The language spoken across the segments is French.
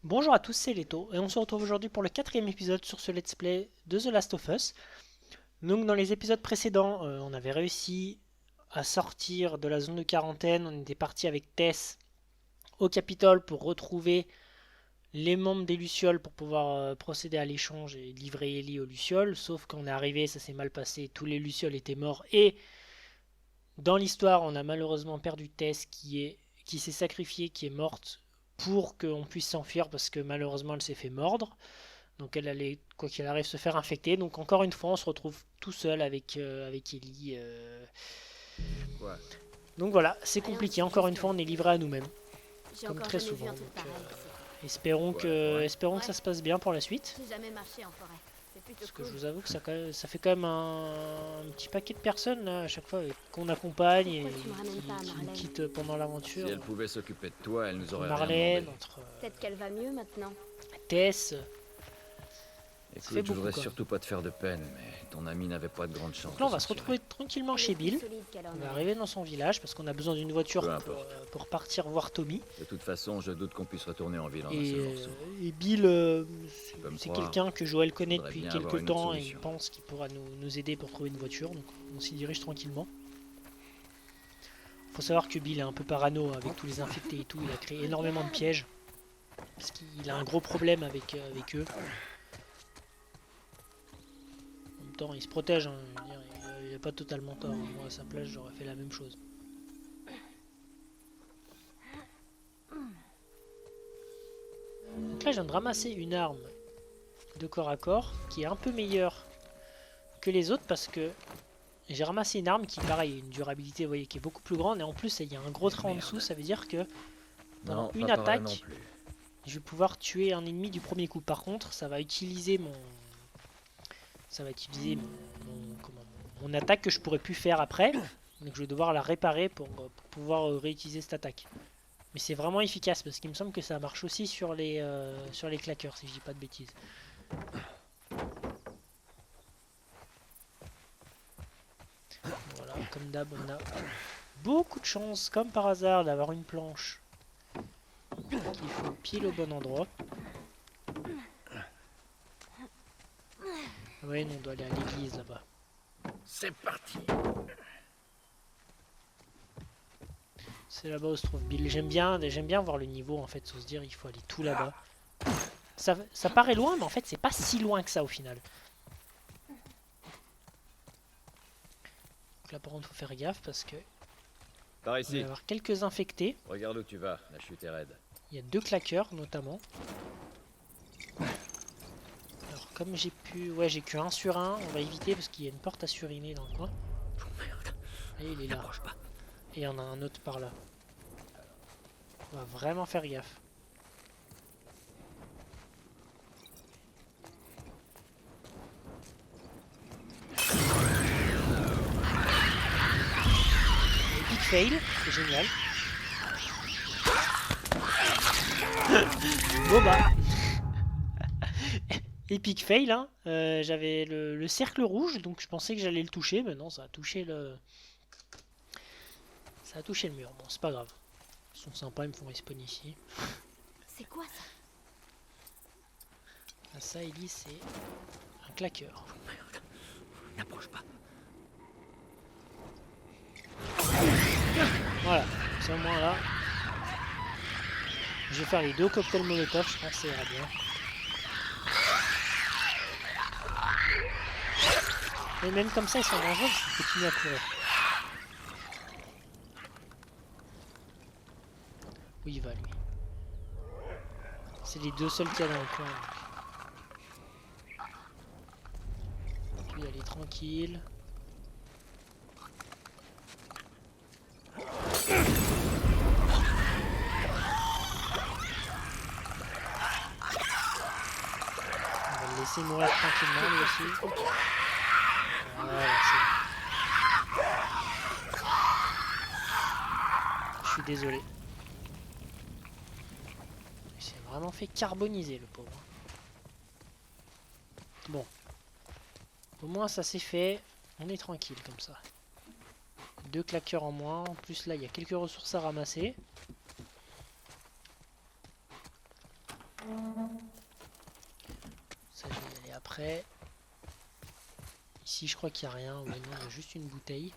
Bonjour à tous, c'est Leto et on se retrouve aujourd'hui pour le quatrième épisode sur ce let's play de The Last of Us. Donc dans les épisodes précédents, on avait réussi à sortir de la zone de quarantaine, on était parti avec Tess au Capitole pour retrouver les membres des Lucioles pour pouvoir procéder à l'échange et livrer Ellie aux Lucioles, sauf qu'on est arrivé, ça s'est mal passé, tous les Lucioles étaient morts et dans l'histoire on a malheureusement perdu Tess qui s'est sacrifiée, qui est morte pour qu'on puisse s'enfuir parce que malheureusement elle s'est fait mordre. Donc elle allait, quoi qu'il arrive, se faire infecter. Donc encore une fois, on se retrouve tout seul avec Ellie. Quoi? Donc voilà, c'est Rien, compliqué. c'est Encore juste une fois, on est livré à nous-mêmes, j'ai comme encore très jamais vu souvent. un truc Donc pareil, c'est espérons Ouais. que ça se passe bien pour la suite. J'ai jamais marché en forêt. C'est plutôt Parce que cool. je vous avoue que ça fait quand même un petit paquet de personnes là, à chaque fois qu'on accompagne et Pourquoi tu me ramènes pas à qui nous Marlène? quittent pendant Si l'aventure. elle pouvait s'occuper de toi, elle nous Entre aurait rien Marlène, demandé. entre Peut-être qu'elle va mieux maintenant. Tess, ça fait Écoute, je beaucoup voudrais quoi. surtout pas te faire de peine, mais ton ami n'avait pas de grande chance Donc là, de on va s'en se tirer. retrouver tranquillement Elle est chez plus Bill. solide qu'elle en On va a. arriver dans son village parce qu'on a besoin d'une voiture Peu importe. pour partir voir Tommy. De toute façon, je doute qu'on puisse retourner en ville en un Et, seul morceau. et Bill, peux me c'est croire, quelqu'un que Joël connaît faudrait depuis bien avoir quelques une autre temps et il solution. pense qu'il pourra nous aider pour trouver une voiture. Donc on s'y dirige tranquillement. Faut savoir que Bill est un peu parano avec tous les infectés et tout. Il a créé énormément de pièges. Parce qu'il a un gros problème avec eux. En même temps, il se protège. Hein, je veux dire, il a pas totalement tort. Moi, à sa place, j'aurais fait la même chose. Donc là, je viens de ramasser une arme de corps à corps qui est un peu meilleure que les autres parce que j'ai ramassé une arme qui, pareil, a une durabilité, vous voyez, qui est beaucoup plus grande et en plus, il y a un gros trait en dessous. Ça veut dire que pendant Non, une pas par là non attaque, plus. je vais pouvoir tuer un ennemi du premier coup. Par contre, mon attaque que je pourrais plus faire après. Donc je vais devoir la réparer pour pouvoir réutiliser cette attaque. Mais c'est vraiment efficace parce qu'il me semble que ça marche aussi sur les claqueurs si je dis pas de bêtises. Voilà, comme d'hab, on a beaucoup de chance, comme par hasard, d'avoir une planche qu'il faut pile au bon endroit. Oui, on doit aller à l'église là-bas. C'est parti. C'est là-bas où se trouve Bill. J'aime bien voir le niveau en fait, sans se dire il faut aller tout là-bas. Ça paraît loin, mais en fait c'est pas si loin que ça au final. Donc là par contre faut faire gaffe parce que Par il va y ici. avoir quelques infectés. Regarde où tu vas, la chute est raide. Il y a deux claqueurs notamment. Alors comme j'ai pu... Ouais j'ai que 1 sur 1, on va éviter parce qu'il y a une porte à suriner dans le coin. Et il est là. Et il y en a un autre par là. On va vraiment faire gaffe. Epic fail, c'est génial. Bon bah Epic fail, hein. J'avais le cercle rouge, donc je pensais que j'allais le toucher, mais non, ça a touché le mur. Bon, c'est pas grave. Ils sont sympas, ils me font respawn ici. C'est quoi ça? Ah, ça, Ellie, c'est un claqueur. N'approche pas. Voilà, c'est au moins là. Je vais faire les 2 cocktails molotov, je pense que ça ira bien. Mais même comme ça, ils sont dangereux parce qu'ils continuent à courir. Où il va, lui? C'est les 2 seuls qu'il y a dans le coin. Donc. Lui, il est tranquille. On va le laisser mourir tranquillement, lui aussi. Voilà, je suis désolé. Il s'est vraiment fait carboniser, le pauvre. Bon. Au moins, ça c'est fait. On est tranquille comme ça. 2 claqueurs en moins. En plus, là, il y a quelques ressources à ramasser. Ça, je vais y aller après. Ici, je crois qu'il n'y a rien. Ouais, non, il y a juste une bouteille.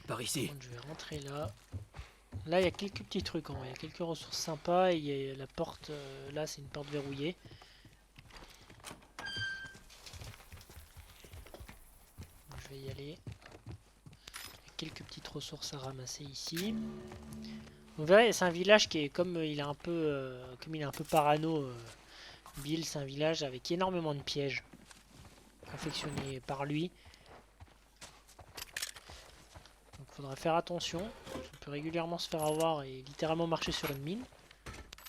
Par ici. Donc, je vais rentrer là. Là, il y a quelques petits trucs en vrai. Il y a quelques ressources sympas. Et il y a la porte. Là, c'est une porte verrouillée. Donc, je vais y aller. Il y a quelques petites ressources à ramasser ici. Vous verrez, c'est un village qui est comme il est un peu, parano. Bill, c'est un village avec énormément de pièges confectionnés par lui. Donc, il faudra faire attention. On peut régulièrement se faire avoir et littéralement marcher sur une mine.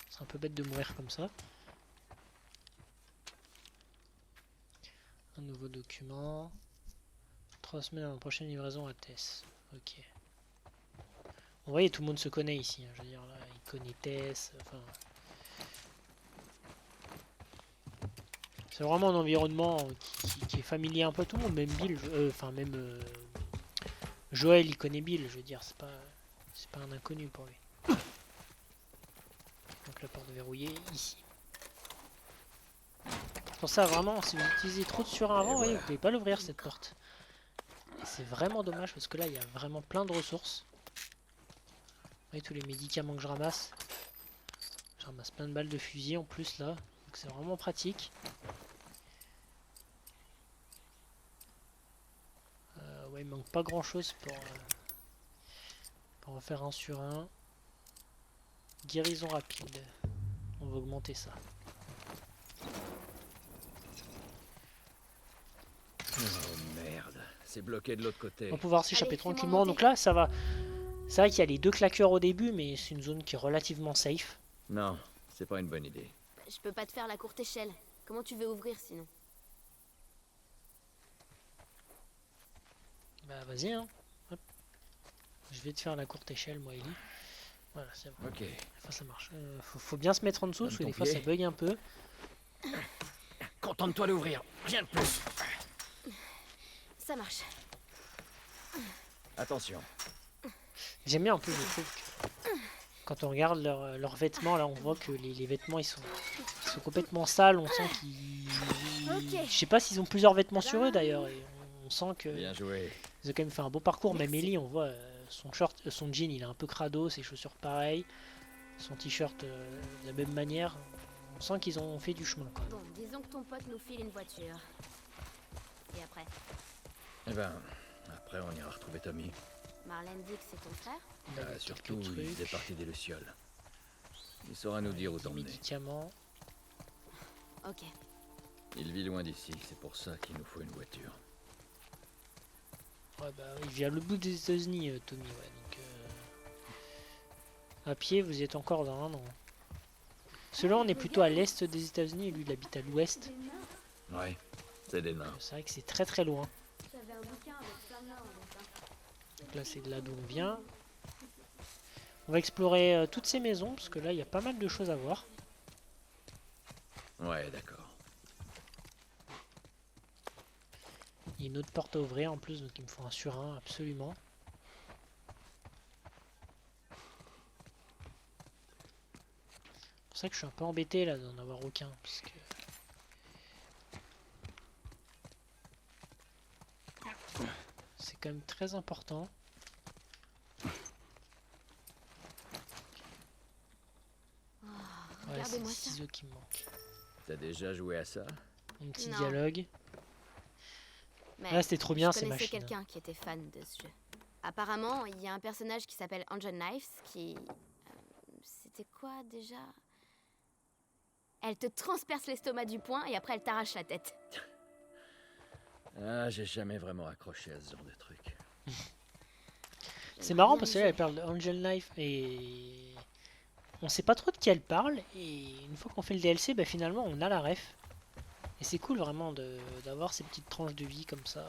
C'est un peu bête de mourir comme ça. Un nouveau document. 3 semaines avant la prochaine livraison à Tess. Ok. Vous voyez, tout le monde se connaît ici. Hein, je veux dire, là, il connaît Tess. Enfin, c'est vraiment un environnement qui est familier un peu à tout le monde. Même Bill, Joël, il connaît Bill. Je veux dire, c'est pas un inconnu pour lui. Donc la porte verrouillée ici. Pour ça, vraiment, si vous utilisez trop de surin avant, vous voyez, vous pouvez pas l'ouvrir cette porte. Et c'est vraiment dommage parce que là, il y a vraiment plein de ressources. Vous voyez tous les médicaments que je ramasse. Je ramasse plein de balles de fusil en plus là. Donc c'est vraiment pratique. Ouais, il manque pas grand chose pour en faire un sur un. Guérison rapide. On va augmenter ça. Oh merde, c'est bloqué de l'autre côté. On va pouvoir s'échapper Allez, fais-moi tranquillement. monter. Donc là, ça va. C'est vrai qu'il y a les 2 claqueurs au début, mais c'est une zone qui est relativement safe. Non, c'est pas une bonne idée. Je peux pas te faire la courte échelle. Comment tu veux ouvrir sinon? Bah vas-y hein. Hop. Je vais te faire la courte échelle moi Ellie. Voilà c'est bon. Ok. Des fois ça marche. Faut bien se mettre en dessous Donne parce que ton des fois pied. ça bug un peu. Contente-toi d'ouvrir, rien de plus. Ça marche. Attention. J'aime bien en plus je trouve que quand on regarde leurs vêtements là on voit que les vêtements ils sont complètement sales. On sent qu'ils... Ok. Je sais pas s'ils ont plusieurs vêtements sur eux d'ailleurs. Et on sent que Bien joué. ils ont quand même fait un beau parcours. Même Merci. Ellie on voit son short, son jean il est un peu crado, ses chaussures pareil. Son t-shirt de la même manière. On sent qu'ils ont fait du chemin quand même. Bon, disons que ton pote nous file une voiture. Et après, Eh ben, après on ira retrouver Tommy. Marlène dit que c'est ton frère? Il y a Surtout, quelques il faisait trucs. partie des Lucioles. Il saura nous dire où Des t'emmener. médicaments. Ok. Il vit loin d'ici, c'est pour ça qu'il nous faut une voiture. Ouais, bah, il vient à l'autre bout des États-Unis, Tommy. Ouais, donc, à pied, vous y êtes encore dans un an. Celui-là, on est plutôt à l'est des États-Unis et lui, il habite à l'ouest. Ouais, c'est des nains. C'est vrai que c'est très très loin. J'avais un bouquin avec plein de noms en dessin. Donc là, c'est de là d'où on vient. On va explorer toutes ces maisons parce que là, il y a pas mal de choses à voir. Ouais, d'accord. Il y a une autre porte à ouvrir en plus, donc il me faut un sur un absolument. C'est pour ça que je suis un peu embêté là d'en avoir aucun. Parce que... c'est quand même très important. Ouais, c'est les Regardez-moi ça. ciseaux qui me manquent. T'as déjà joué à ça? Un petit Non. dialogue. Mais Ah, c'était trop bien je ces connaissais machines. quelqu'un qui était fan de ce jeu. Apparemment, il y a un personnage qui s'appelle Angel Knives qui... c'était quoi déjà? Elle te transperce l'estomac du poing et après elle t'arrache la tête. Ah, j'ai jamais vraiment accroché à ce genre de truc. C'est J'aimerais marrant bien parce y que là, elle jouer. parle d'Angel Knife et on sait pas trop de qui elle parle. Et une fois qu'on fait le DLC, bah, finalement on a la ref. Et c'est cool vraiment d'avoir ces petites tranches de vie comme ça.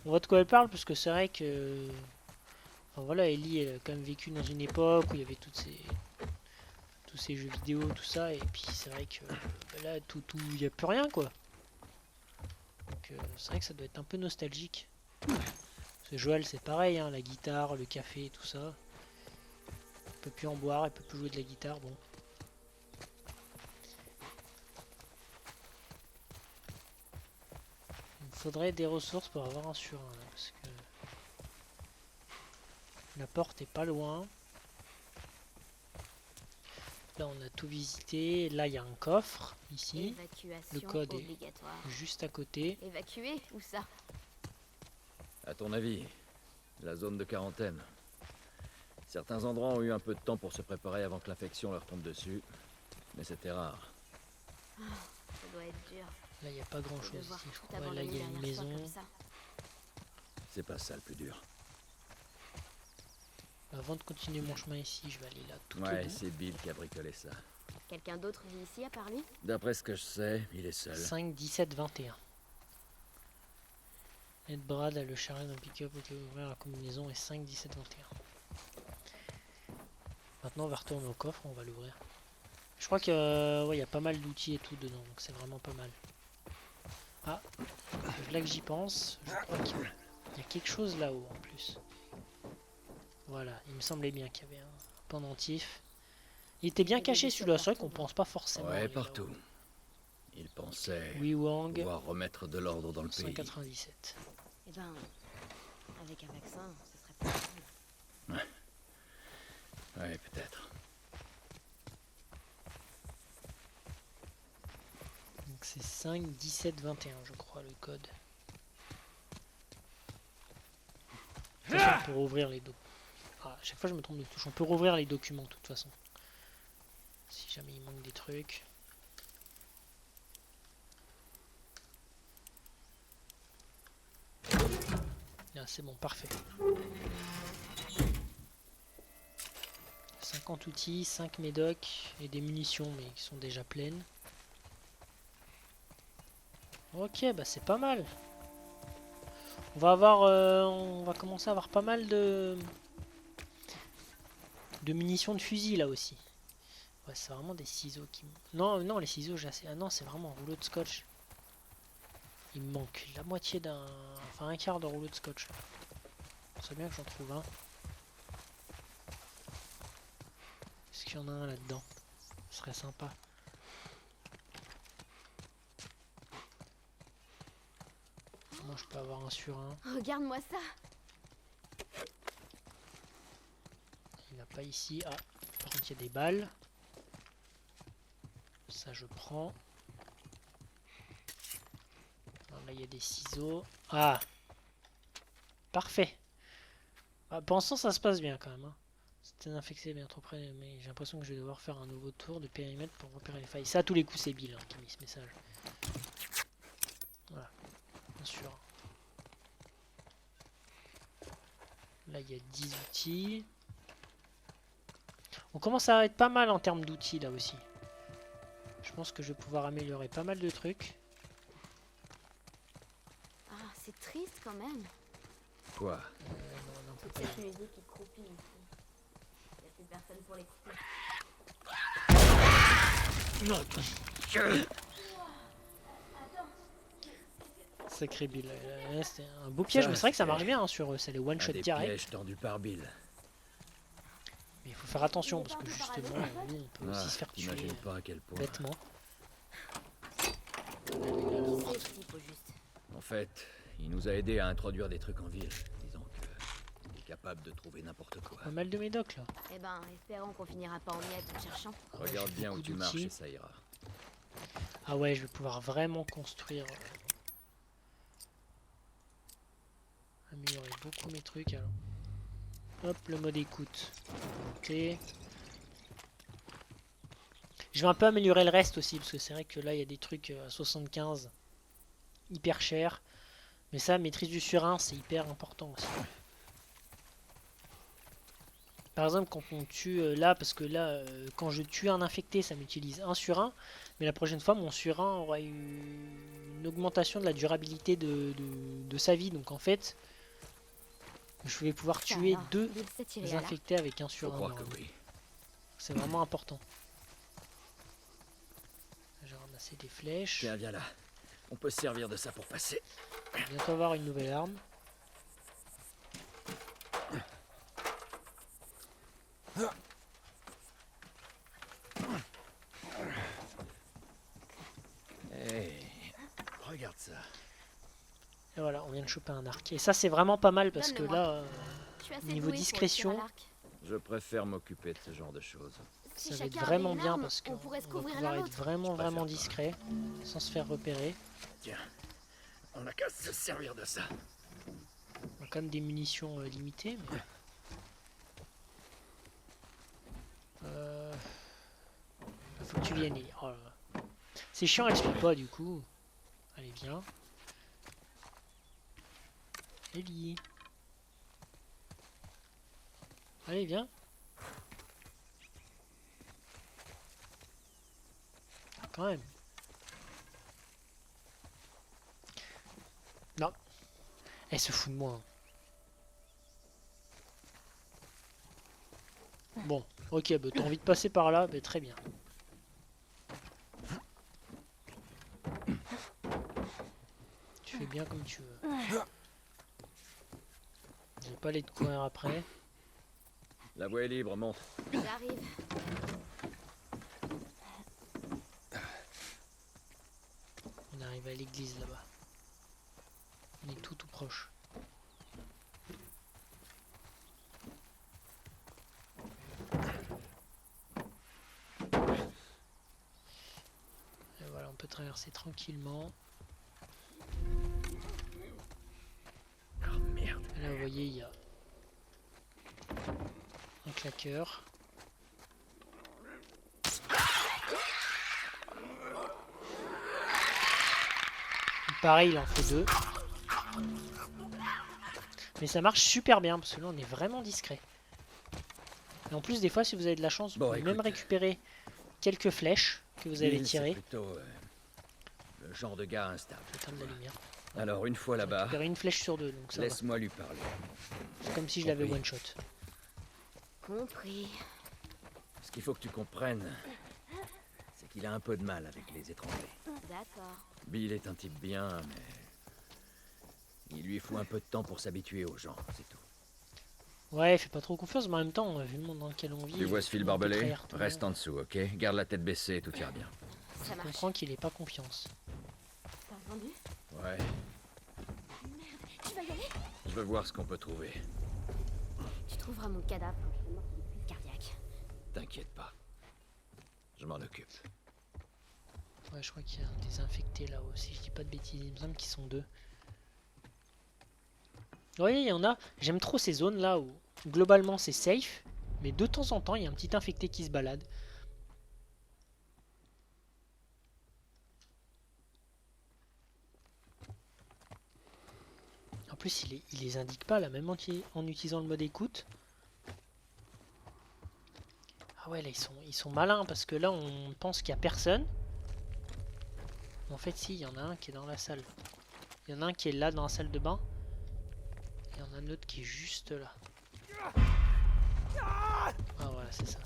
On voit de quoi elle parle parce que c'est vrai que. Enfin voilà, Ellie elle a quand même vécu dans une époque où il y avait tous ces jeux vidéo, tout ça. Et puis c'est vrai que bah, là, il n'y a plus rien quoi. Donc c'est vrai que ça doit être un peu nostalgique. Parce que Joël c'est pareil, hein, la guitare, le café, tout ça. peut plus en boire, elle peut plus jouer de la guitare, bon. Il me faudrait des ressources pour avoir un surin, là, parce que la porte est pas loin. Là on a tout visité, là il y a un coffre, ici. Évacuation Le code est obligatoire. juste à côté. Évacuer, où ça? À ton avis, la zone de quarantaine. Certains endroits ont eu un peu de temps pour se préparer avant que l'infection leur tombe dessus. Mais c'était rare. Ça doit être dur. Là il n'y a pas grand de chose devoir ici, je tout crois. Là abandonner il y a une derrière soi maison. comme ça. C'est pas ça le plus dur. Avant de continuer mon chemin ici, je vais aller là tout au Ouais, bout. c'est Bill qui a bricolé ça. Quelqu'un d'autre vit ici à part lui? D'après ce que je sais, il est seul. 5, 17, 21. Ed Brad a le charret d'un pick-up qui va ouvrir la combinaison et 5, 17, 21. Maintenant on va retourner au coffre, on va l'ouvrir. Je crois que ouais, y a pas mal d'outils et tout dedans, donc c'est vraiment pas mal. Ah, là que j'y pense, je crois qu'il y a quelque chose là-haut en plus. Voilà, il me semblait bien qu'il y avait un pendentif. Il était bien caché celui-là, c'est vrai qu'on pense pas forcément. Ouais, aller partout. là-haut. Il pensait Oui, Wang, pouvoir remettre de l'ordre dans le pays. 197. Eh ben, avec un vaccin, ce serait pas mal. Ouais, peut-être. Donc c'est 5, 17, 21, je crois, le code. De toute façon, on peut rouvrir les documents. Ah, à chaque fois je me trompe de touche. On peut rouvrir les documents de toute façon. Si jamais il manque des trucs. Là, c'est bon, parfait. 50 outils, 5 médocs et des munitions, mais qui sont déjà pleines. Ok, bah c'est pas mal. On va avoir, on va commencer à avoir pas mal de munitions de fusil là aussi. Ouais, c'est vraiment des ciseaux qui. Non, non, les ciseaux, j'ai assez. Ah non, c'est vraiment un rouleau de scotch. Il me manque la moitié d'un, enfin un quart de rouleau de scotch. C'est bien que j'en trouve un. Est-ce qu'il y en a un là-dedans? Ce serait sympa. Moi, je peux avoir un sur un. Regarde-moi ça. Il n'y en a pas ici. Ah, par contre, il y a des balles. Ça, je prends. Alors là, il y a des ciseaux. Ah! Parfait! Ah, pour l'instant, ça se passe bien quand même. Hein. C'était infecté bien trop près, mais j'ai l'impression que je vais devoir faire un nouveau tour de périmètre pour repérer les failles. Ça, à tous les coups, c'est Bill hein, qui a mis ce message. Voilà, bien sûr. Là, il y a 10 outils. On commence à être pas mal en termes d'outils là aussi. Je pense que je vais pouvoir améliorer pas mal de trucs. Ah, c'est triste quand même. Quoi? Non, on peut pas Cette y aller. musique qui croupit ici. Il n'y a plus personne pour l'écouter. Non. Sacré Bill. C'était un beau piège, Ça, mais c'est vrai que ça c'est marche bien hein, sur eux. C'est les one Un shot des direct. pièges tendus par Bill. Mais il faut faire attention parce que justement, nous, on peut aussi se faire tuer T'imagines pas à quel point. bêtement. Qui c'est ce type au juste? En fait, il nous a aidé à introduire des trucs en ville. Disons que il est capable de trouver n'importe quoi. Pas mal de médocs là. Eh ben, espérons qu'on finira pas en miettes en cherchant. Regarde bien où beaucoup tu marches d'outils. et ça ira. Ah ouais, je vais pouvoir vraiment construire. Améliorer beaucoup mes trucs alors. Hop, le mode écoute. Monter. Je vais un peu améliorer le reste aussi, parce que c'est vrai que là il y a des trucs à 75 hyper chers. Mais ça, maîtrise du surin, c'est hyper important aussi. Par exemple, quand on tue là, parce que là, quand je tue un infecté, ça m'utilise un surin. Mais la prochaine fois, mon surin aura eu une augmentation de la durabilité de sa vie. Donc en fait, je vais pouvoir Ça tuer alors, deux Bill s'est tiré à l'arc. infectés avec un Je surin. crois que normalement. oui. C'est vraiment important. J'ai ramassé des flèches. Tiens, viens là. On peut se servir de ça pour passer. On va bientôt avoir une nouvelle arme. Et voilà, on vient de choper un arc. Et ça, c'est vraiment pas mal parce que Donne-le-moi. là, Je suis assez niveau douée pour le tir à discrétion, l'arc. Je préfère m'occuper de ce genre de choses. Si ça va être chacun avait vraiment une bien arme, parce qu'on on pourrait se va couvrir pouvoir l'un être l'autre. vraiment Je préfère pas. discret, sans se faire repérer. Tiens, on n'a qu'à se servir de ça. On a quand même des munitions limitées, mais... Faut que tu viennes, Ellie. Oh là là. C'est chiant, elle suit pas du coup. Allez, viens. Ellie. Allez, viens. Ah, quand même. Non. Elle se fout de moi. Bon, ok, bah t'as envie de passer par là, bah très bien. Tu fais bien comme tu veux. J'ai pas aller de courir après. La voie est libre, monte. J'arrive. On arrive à l'église là-bas. On est tout proche. Et voilà, on peut traverser tranquillement. Oh merde. Et là, vous voyez, il y a un claqueur. Pareil, il en faut 2. Mais ça marche super bien parce que là on est vraiment discret. Et en plus des fois si vous avez de la chance vous Bon, pouvez même écoute. récupérer quelques flèches que vous avez Bill, c'est tirées. plutôt le genre de gars instable. J'éteins de la lumière. Alors, une fois J'ai là-bas, récupéré une flèche sur 2 donc ça va. laisse-moi lui parler. C'est comme si je l'avais compris. one shot. Compris. Ce qu'il faut que tu comprennes, c'est qu'il a un peu de mal avec les étrangers. D'accord. Bill est un type bien, mais il lui faut un peu de temps pour s'habituer aux gens, c'est tout. Ouais, fais pas trop confiance, mais en même temps, vu le monde dans lequel on vit. Tu vois ce fil tout le monde peut barbelé? trahir tout le Reste monde. en dessous, ok? Garde la tête baissée et tout ira bien. Ça Je marche. comprends qu'il ait pas confiance. T'as entendu? Ouais, Tu vas y aller? je veux voir ce qu'on peut trouver. Tu trouveras mon cadavre quand je serai mort d'une crise cardiaque. T'inquiète pas. Je m'en occupe. Ouais, je crois qu'il y a des infectés là-haut, si je dis pas de bêtises, il me semble qu'ils sont 2. Oui, il y en a. J'aime trop ces zones là où globalement c'est safe, mais de temps en temps il y a un petit infecté qui se balade. En plus, il les indique pas là, même en utilisant le mode écoute. Ah ouais, là ils sont malins parce que là on pense qu'il y a personne. En fait, si, il y en a un qui est dans la salle. Il y en a un qui est là dans la salle de bain. Il y en a un autre qui est juste là. Ah voilà, c'est ça.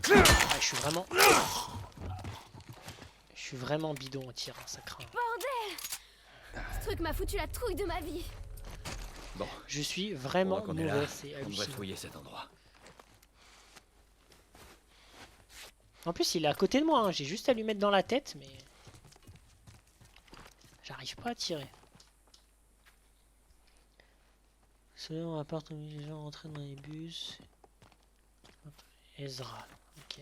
Ah, je suis vraiment bidon au tir, hein, ça craint. Ce truc m'a foutu la trouille de ma vie. Bon, Je suis pendant vraiment qu'on est mauvais, là, c'est on devrait hallucinant. fouiller cet endroit. En plus, il est à côté de moi, hein, j'ai juste à lui mettre dans la tête, mais... J'arrive pas à tirer. Selon rapport où les gens rentraient dans les bus... Ezra, ok.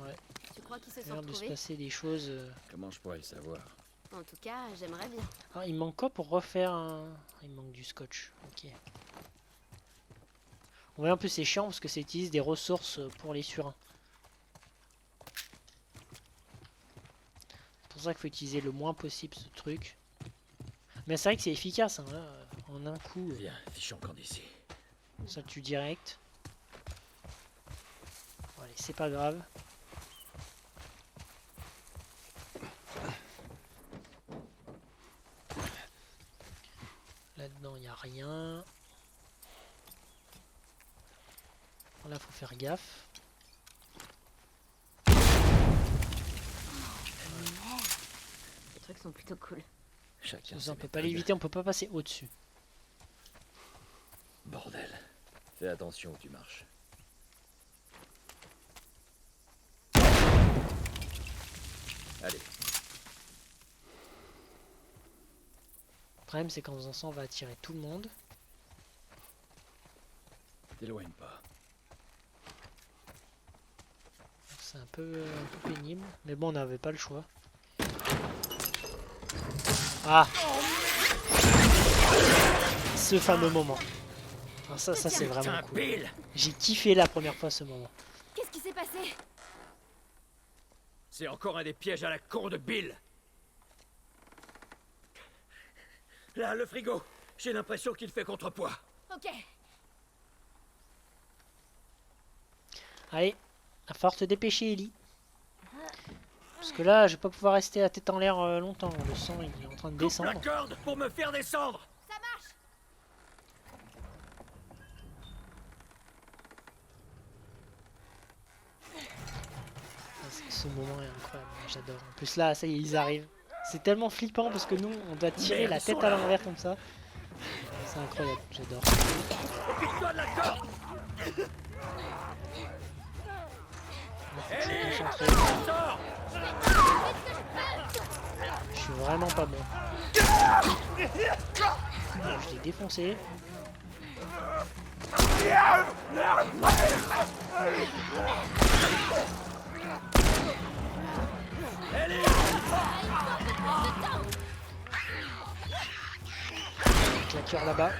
Ouais, Tu crois qu'ils se il a sont l'air de se retrouvés? passer des choses... Comment je pourrais le savoir? En tout cas, j'aimerais bien. Ah, il manque quoi pour refaire un... Il manque du scotch, ok. Ouais, en plus c'est chiant parce que ça utilise des ressources pour les surins. C'est pour ça qu'il faut utiliser le moins possible ce truc. Mais c'est vrai que c'est efficace, hein, là, en un coup, Viens, fichons camp d'ici. ça tue direct. Bon, allez, c'est pas grave. Là-dedans, il n'y a rien. Là, faut faire gaffe. Les trucs sont plutôt cool. Chacun Ça, ses on peut pas méthodes. l'éviter, on peut pas passer au-dessus. Bordel. Fais attention où tu marches. Allez, Le problème, c'est qu'en faisant ça, on va attirer tout le monde. t'éloigne pas. C'est un peu pénible. Mais bon, on n'avait pas le choix. Ah! Ce fameux moment. Alors ça c'est vraiment Putain, cool. Bill! J'ai kiffé la première fois ce moment. Qu'est-ce qui s'est passé? C'est encore un des pièges à la con de Bill! Là, le frigo! J'ai l'impression qu'il fait contrepoids. Ok. Allez, à falloir te dépêcher, Ellie. Parce que là, je vais pas pouvoir rester la tête en l'air longtemps. Le sang, il est en train de Coupe la descendre. corde pour me faire descendre! Ça marche. Ce moment est incroyable, j'adore. En plus là, ça y est, ils arrivent. C'est tellement flippant parce que nous, on doit tirer Merde, la ils sont tête à là. l'envers comme ça. C'est incroyable, j'adore. Pique-toi de la corde! Je suis concentré. Sors! Je suis vraiment pas bon. Je l'ai défoncé. Claqueur là-bas.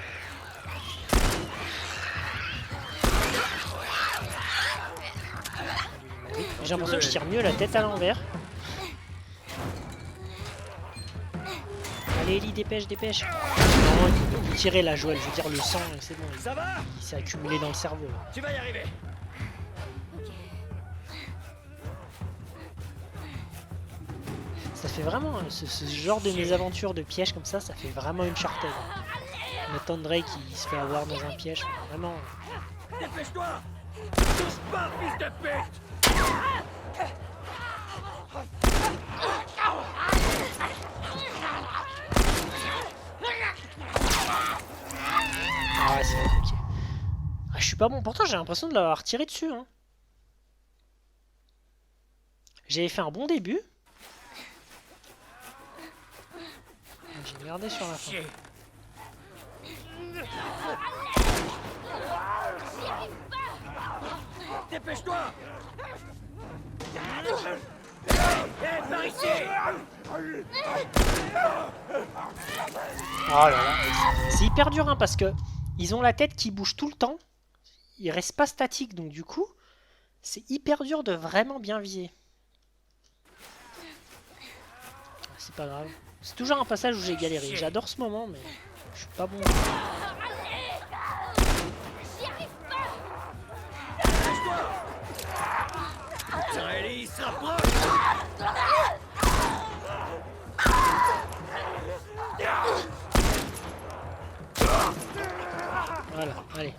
J'ai l'impression que je tire mieux la tête à l'envers. Allez Ellie, dépêche, dépêche. Non, il peut plus tirer la Joël, je veux dire le sang, c'est bon, Ça va? il s'est accumulé dans le cerveau. Là. Tu vas y arriver! Ça fait vraiment, ce genre de mésaventures de pièges comme ça fait vraiment une chartaise. Nathan Drake qui se fait avoir dans un piège, vraiment. Dépêche-toi! Touche pas, fils de pute! Ah ouais, c'est vrai, ok. Ah, je suis pas bon, pourtant j'ai l'impression de l'avoir tiré dessus. Hein. J'avais fait un bon début. J'ai merdé sur la fin. Chier. Dépêche-toi! Hé, par ici! Oh là là, c'est hyper dur hein, parce que ils ont la tête qui bouge tout le temps. Ils restent pas statiques donc du coup, c'est hyper dur de vraiment bien viser. C'est pas grave. C'est toujours un passage où j'ai galéré. J'adore ce moment mais je suis pas bon. Putain, Ellie, il se rapproche! Voilà, allez.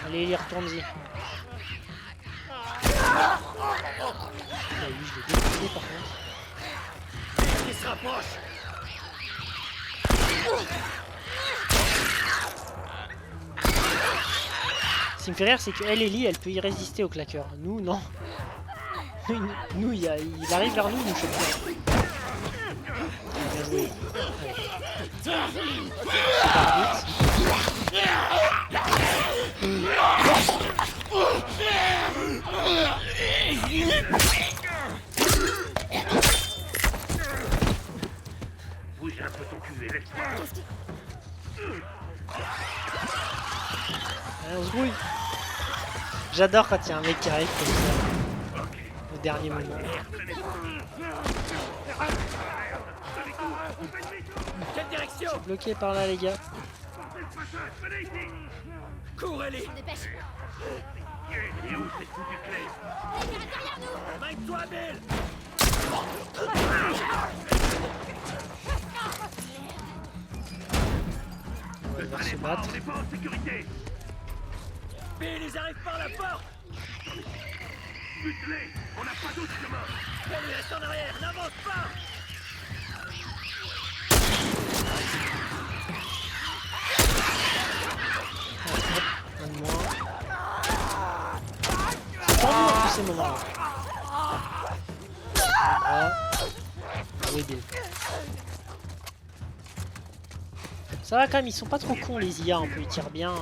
Allez, Ellie, retourne-y. Ah oui, je l'ai défoncé par contre. Il se rapproche! Ce qui me fait rire, c'est qu'elle, Ellie, elle peut y résister au claqueur. Nous, non. Nous, il arrive vers nous, il nous chope pas. Bien joué. Bouge un peu ton cul et laisse-moi. Allez, on se grouille. J'adore quand il y a un mec qui arrive comme ça. Au dernier moment. Quelle direction? Bloqué par là, les gars. Cours, Ellie! Dépêche. Et où cette foutue clé? Mike-toi, Bill! On va devoir se battre. On n'est pas en sécurité. Bill, ils arrivent par la porte! Bute-les. On n'a pas d'autre chemin. Ellie, reste en arrière, n'avance pas! Un de moins. C'est tendu en plus ces moments-là. Oui, Bill. Ça va quand même, ils sont pas trop cons les IA, on peut ils tirent bien.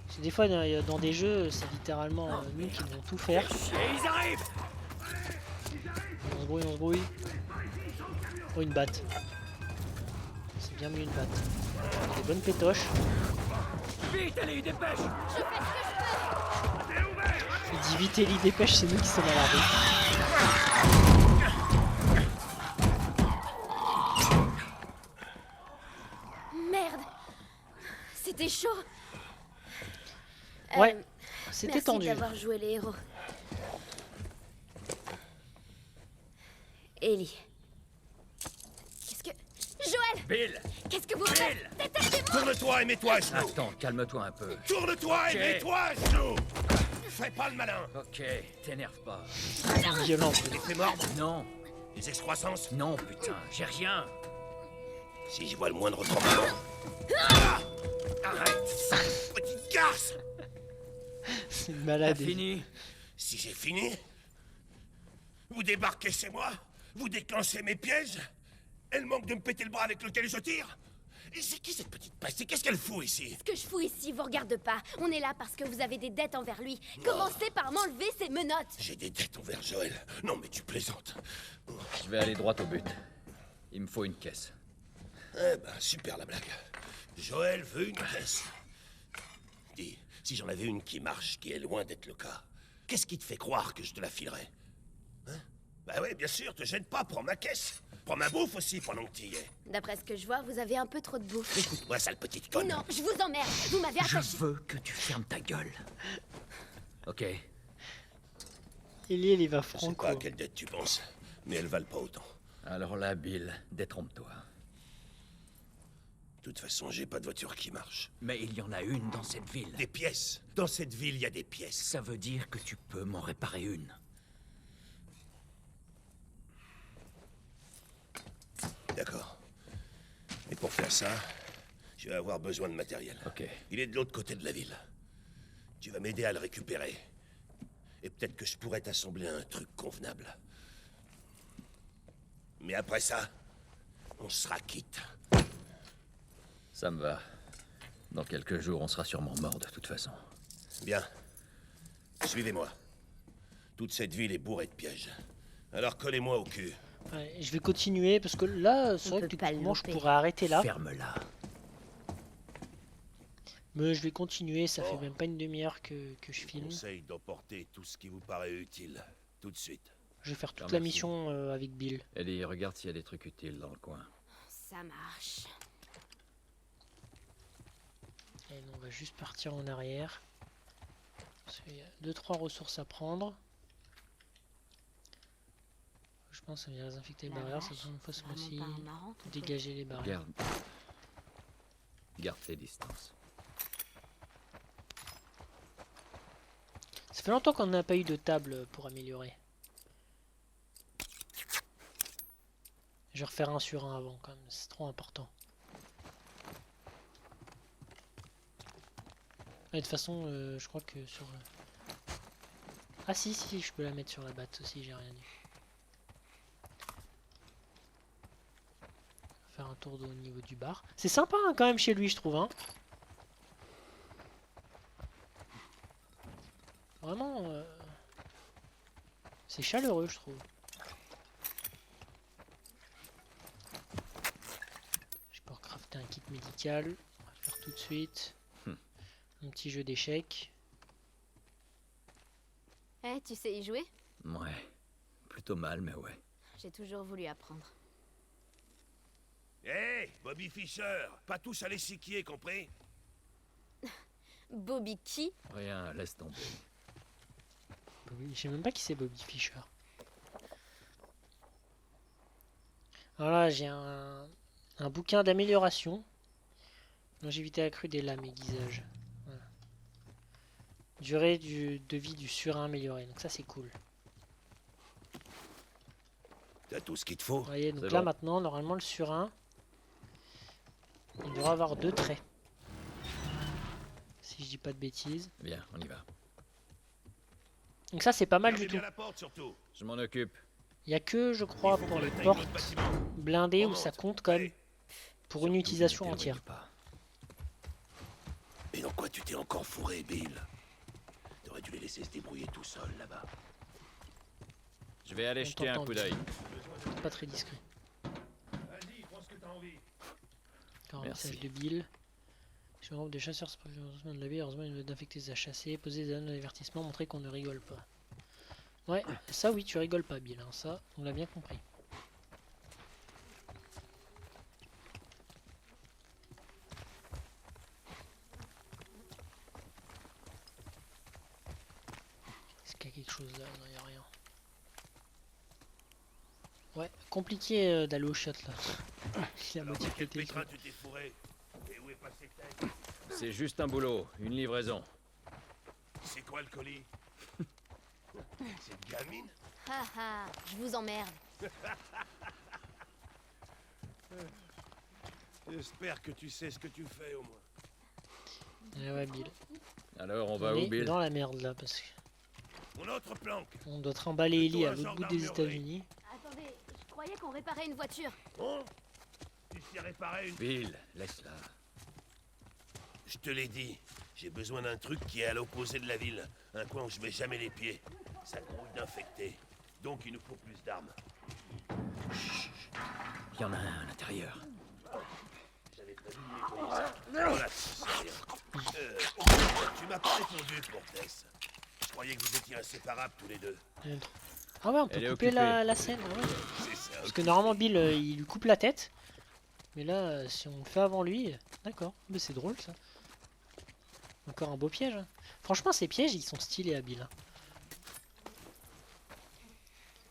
Parce que des fois dans des jeux, c'est littéralement nous qui vont tout faire. Ils arrivent. On se brouille. Oh, une batte. C'est bien mieux une batte. Des bonnes pétoches. Vite, allez, dépêche. Il dit vite Ellie, dépêche, c'est nous qui sommes à la rue. Merde. C'était chaud. Ouais, c'était Merci tendu. d'avoir joué les héros. Ellie. Qu'est-ce que... Joël! Bill, Qu'est-ce que vous faites? Tourne-toi et mets-toi à genoux. Attends, calme-toi un peu. Tourne-toi et Ok. mets-toi à genoux. Fais pas le malin. Ok, t'énerve pas. Violent. Effet mordre, Non, des excroissances. non, putain, j'ai rien. Si je vois le moindre tremblement. Ah, arrête, petite garce. C'est une T'as malade. fini? Si j'ai fini, vous débarquez chez moi, vous déclenchez mes pièges. Elle manque de me péter le bras avec lequel je tire. Et c'est qui cette petite peste? Et qu'est-ce qu'elle fout ici? Ce que je fous ici vous regarde pas. On est là parce que vous avez des dettes envers lui. Commencez par m'enlever ces menottes. J'ai des dettes envers Joël. Non mais tu plaisantes. Je vais aller droit au but. Il me faut une caisse. Eh ben, super la blague. Joël veut une caisse. Dis, si j'en avais une qui marche, qui est loin d'être le cas, qu'est-ce qui te fait croire que je te la filerais? Hein? Bah ouais, bien sûr, te gêne pas, prends ma caisse. Prends ma bouffe aussi pendant que t'y es. D'après ce que je vois, vous avez un peu trop de bouffe. Écoute-moi, sale petite conne. Non, je vous emmerde. Vous m'avez Je attaché. veux que tu fermes ta gueule. Ok, Ellie, elle y va Je sais franco. pas à quelle dette tu penses, mais elles valent pas autant. alors là, Bill, détrompe-toi. De toute façon, j'ai pas de voiture qui marche. Mais il y en a une dans cette ville. Des pièces. Dans cette ville, il y a des pièces. Ça veut dire que tu peux m'en réparer une. D'accord. Et pour faire ça, je vais avoir besoin de matériel. Ok. Il est de l'autre côté de la ville. Tu vas m'aider à le récupérer. Et peut-être que je pourrais t'assembler un truc convenable. Mais après ça, on sera quitte. Ça me va. Dans quelques jours, on sera sûrement mort de toute façon. Bien. Suivez-moi. Toute cette ville est bourrée de pièges. Alors collez-moi au cul. Ouais, je vais continuer parce que là, c'est On vrai que peut pas le techniquement, je louper. pourrais arrêter là. Ferme-la. Mais je vais continuer, ça fait Oh. même pas une demi-heure que je filme. Conseille d'emporter tout ce qui vous paraît utile. Tout de suite. Je vais faire toute Ah, la merci. mission avec Bill. Ellie, regarde s'il y a des trucs utiles dans le coin. Ça marche. Et on va juste partir en arrière. Parce qu'il y a 2-3 ressources à prendre. Je pense que ça vient désinfecter les La barrières, ça vache, semble fois c'est ce vraiment mois-ci. pas un marrant, ton truc. Dégager les barrières. Garde. Garde tes distances. Ça fait longtemps qu'on n'a pas eu de table pour améliorer. Je vais refaire un sur un avant quand même, c'est trop important. Et de toute façon, je crois que sur... Ah si, je peux la mettre sur la batte aussi, j'ai rien dit. Faire un tour au niveau du bar. C'est sympa hein, quand même chez lui, je trouve. Hein. Vraiment, c'est chaleureux, je trouve. Je peux recrafter un kit médical. On va le faire tout de suite. Un petit jeu d'échecs. Eh, tu sais y jouer? Ouais. Plutôt mal, mais ouais. J'ai toujours voulu apprendre. Hé, Bobby Fischer, pas tous à l'échiquier, compris? Bobby qui? Rien, laisse tomber. Je sais même pas qui c'est Bobby Fischer. Alors là, j'ai un bouquin d'amélioration. Longévité accrue des lames aiguisage. Voilà. Durée de vie du surin amélioré. Donc ça c'est cool. T'as tout ce qu'il te faut. Vous voyez, donc C'est là bon. maintenant, normalement le surin, il devrait avoir 2 traits. Si je dis pas de bêtises. Bien, on y va. Donc ça c'est pas mal du Fermez tout. bien la porte, surtout. Je m'en occupe. Il y a que, je crois, pour les portes blindées où ça compte quand même pour une utilisation T'éloigne entière. pas. Mais dans quoi tu t'es encore fourré, Bill? T'aurais dû les laisser se débrouiller tout seuls là-bas. Je vais aller On jeter un t'entend, coup d'œil. Pas très discret. Vas-y, prends ce que t'as envie. Encore un Merci. message de Bill. Sur un groupe de chasseurs, c'est pas heureusement de la vie, heureusement il veut d'infecter à chasser, poser des annonces d'avertissement, montrer qu'on ne rigole pas. Ouais, ça oui, tu rigoles pas, Bill, hein, ça, on l'a bien compris. Est-ce qu'il y a quelque chose là? Non, il n'y a rien. Ouais, compliqué d'aller au shot là. Il a Alors, moitié dans quel pété. pétrin tu t'es fourré? Et où est passé Ted? C'est juste un boulot, une livraison. C'est quoi le colis? Cette gamine? Haha, je vous emmerde. J'espère que tu sais ce que tu fais au moins. Eh ouais, Bill. Alors on va On où, est Bill? dans la merde là parce Mon autre planque. qu'on doit trimballer Ellie à Plutôt l'autre un bout genre des d'armurerie. États-Unis. Attendez, je croyais qu'on réparait une voiture. Bon, tu sais réparer une... Bill, laisse-la. Je te l'ai dit, j'ai besoin d'un truc qui est à l'opposé de la ville. Un coin où je mets jamais les pieds. Ça grouille d'infectés. Donc il nous faut plus d'armes. Il y en a un à l'intérieur. J'avais prévu de nettoyer ça. Voilà, c'est rien. Tu m'as pas répondu pour Tess. Je croyais que vous étiez inséparables tous les deux. Ah ouais, on peut Elle est couper occupée. la scène. Ah ouais. C'est ça. Parce que normalement Bill il lui coupe la tête. Mais là, si on le fait avant lui, d'accord. Mais c'est drôle ça. Encore un beau piège. Hein. Franchement, ces pièges ils sont stylés à Bill. Hein.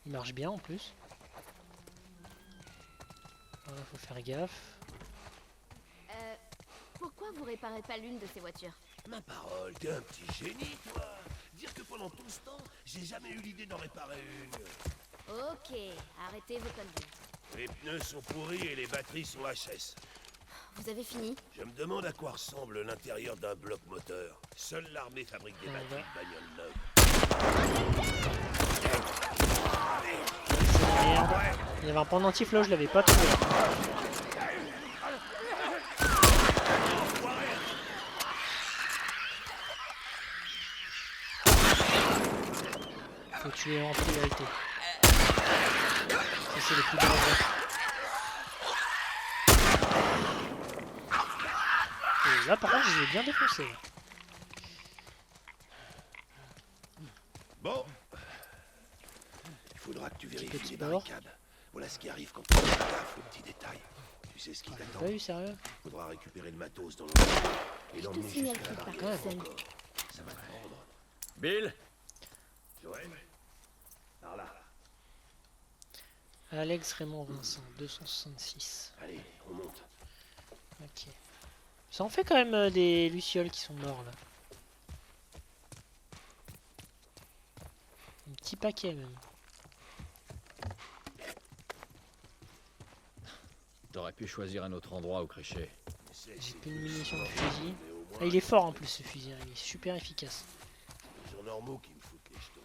Ils marchent bien en plus. Voilà, faut faire gaffe. Pourquoi vous réparez pas l'une de ces voitures? Ma parole, t'es un petit génie, toi. Dire que pendant tout ce temps, j'ai jamais eu l'idée d'en réparer une. Ok, arrêtez vos conneries. Les pneus sont pourris et les batteries sont HS. Vous avez fini? Je me demande à quoi ressemble l'intérieur d'un bloc moteur. Seule l'armée fabrique des batteries de bagnoles neuves. Merde. Il y avait un pendentif là, je l'avais pas trouvé. Faut tuer en priorité. Ça c'est le plus dangereux. Et là par contre je l'ai bien défoncé. Bon. Il faudra que tu vérifies petit les bord. barricades. Voilà ce qui arrive quand tu fais gaffe aux petits détails. Tu sais ce qui J'ai t'attend. pas eu sérieux. Faudra récupérer le matos dans le et Je te l'emmener signale jusqu'à la qu'il part barrière seul. encore. Ça va te prendre. Bill, Joël, par là. Alex Raymond Vincent, 266. Allez, on monte. Ok. Ça en fait quand même des lucioles qui sont morts là. Un petit paquet même. t'aurais pu choisir un autre endroit où crécher. J'ai plus de munitions de fusil. Ah, il est fort en plus ce fusil, hein. Il est super efficace. Les gens normaux qui me foutent les jetons.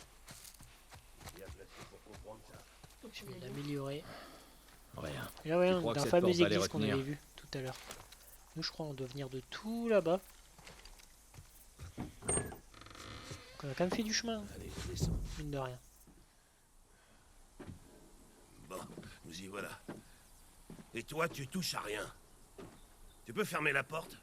Bien placé pour comprendre ça. Je vais l'améliorer. Rien. Et là ouais, Tu crois que d'un cette fameux porte va les église qu'on retenir? avait vu tout à l'heure. Nous je crois on doit venir de tout là-bas. Donc, on a quand même fait du chemin, hein, Allez, on descend. mine de rien. Bon, nous y voilà. Et toi, tu touches à rien. Tu peux fermer la porte?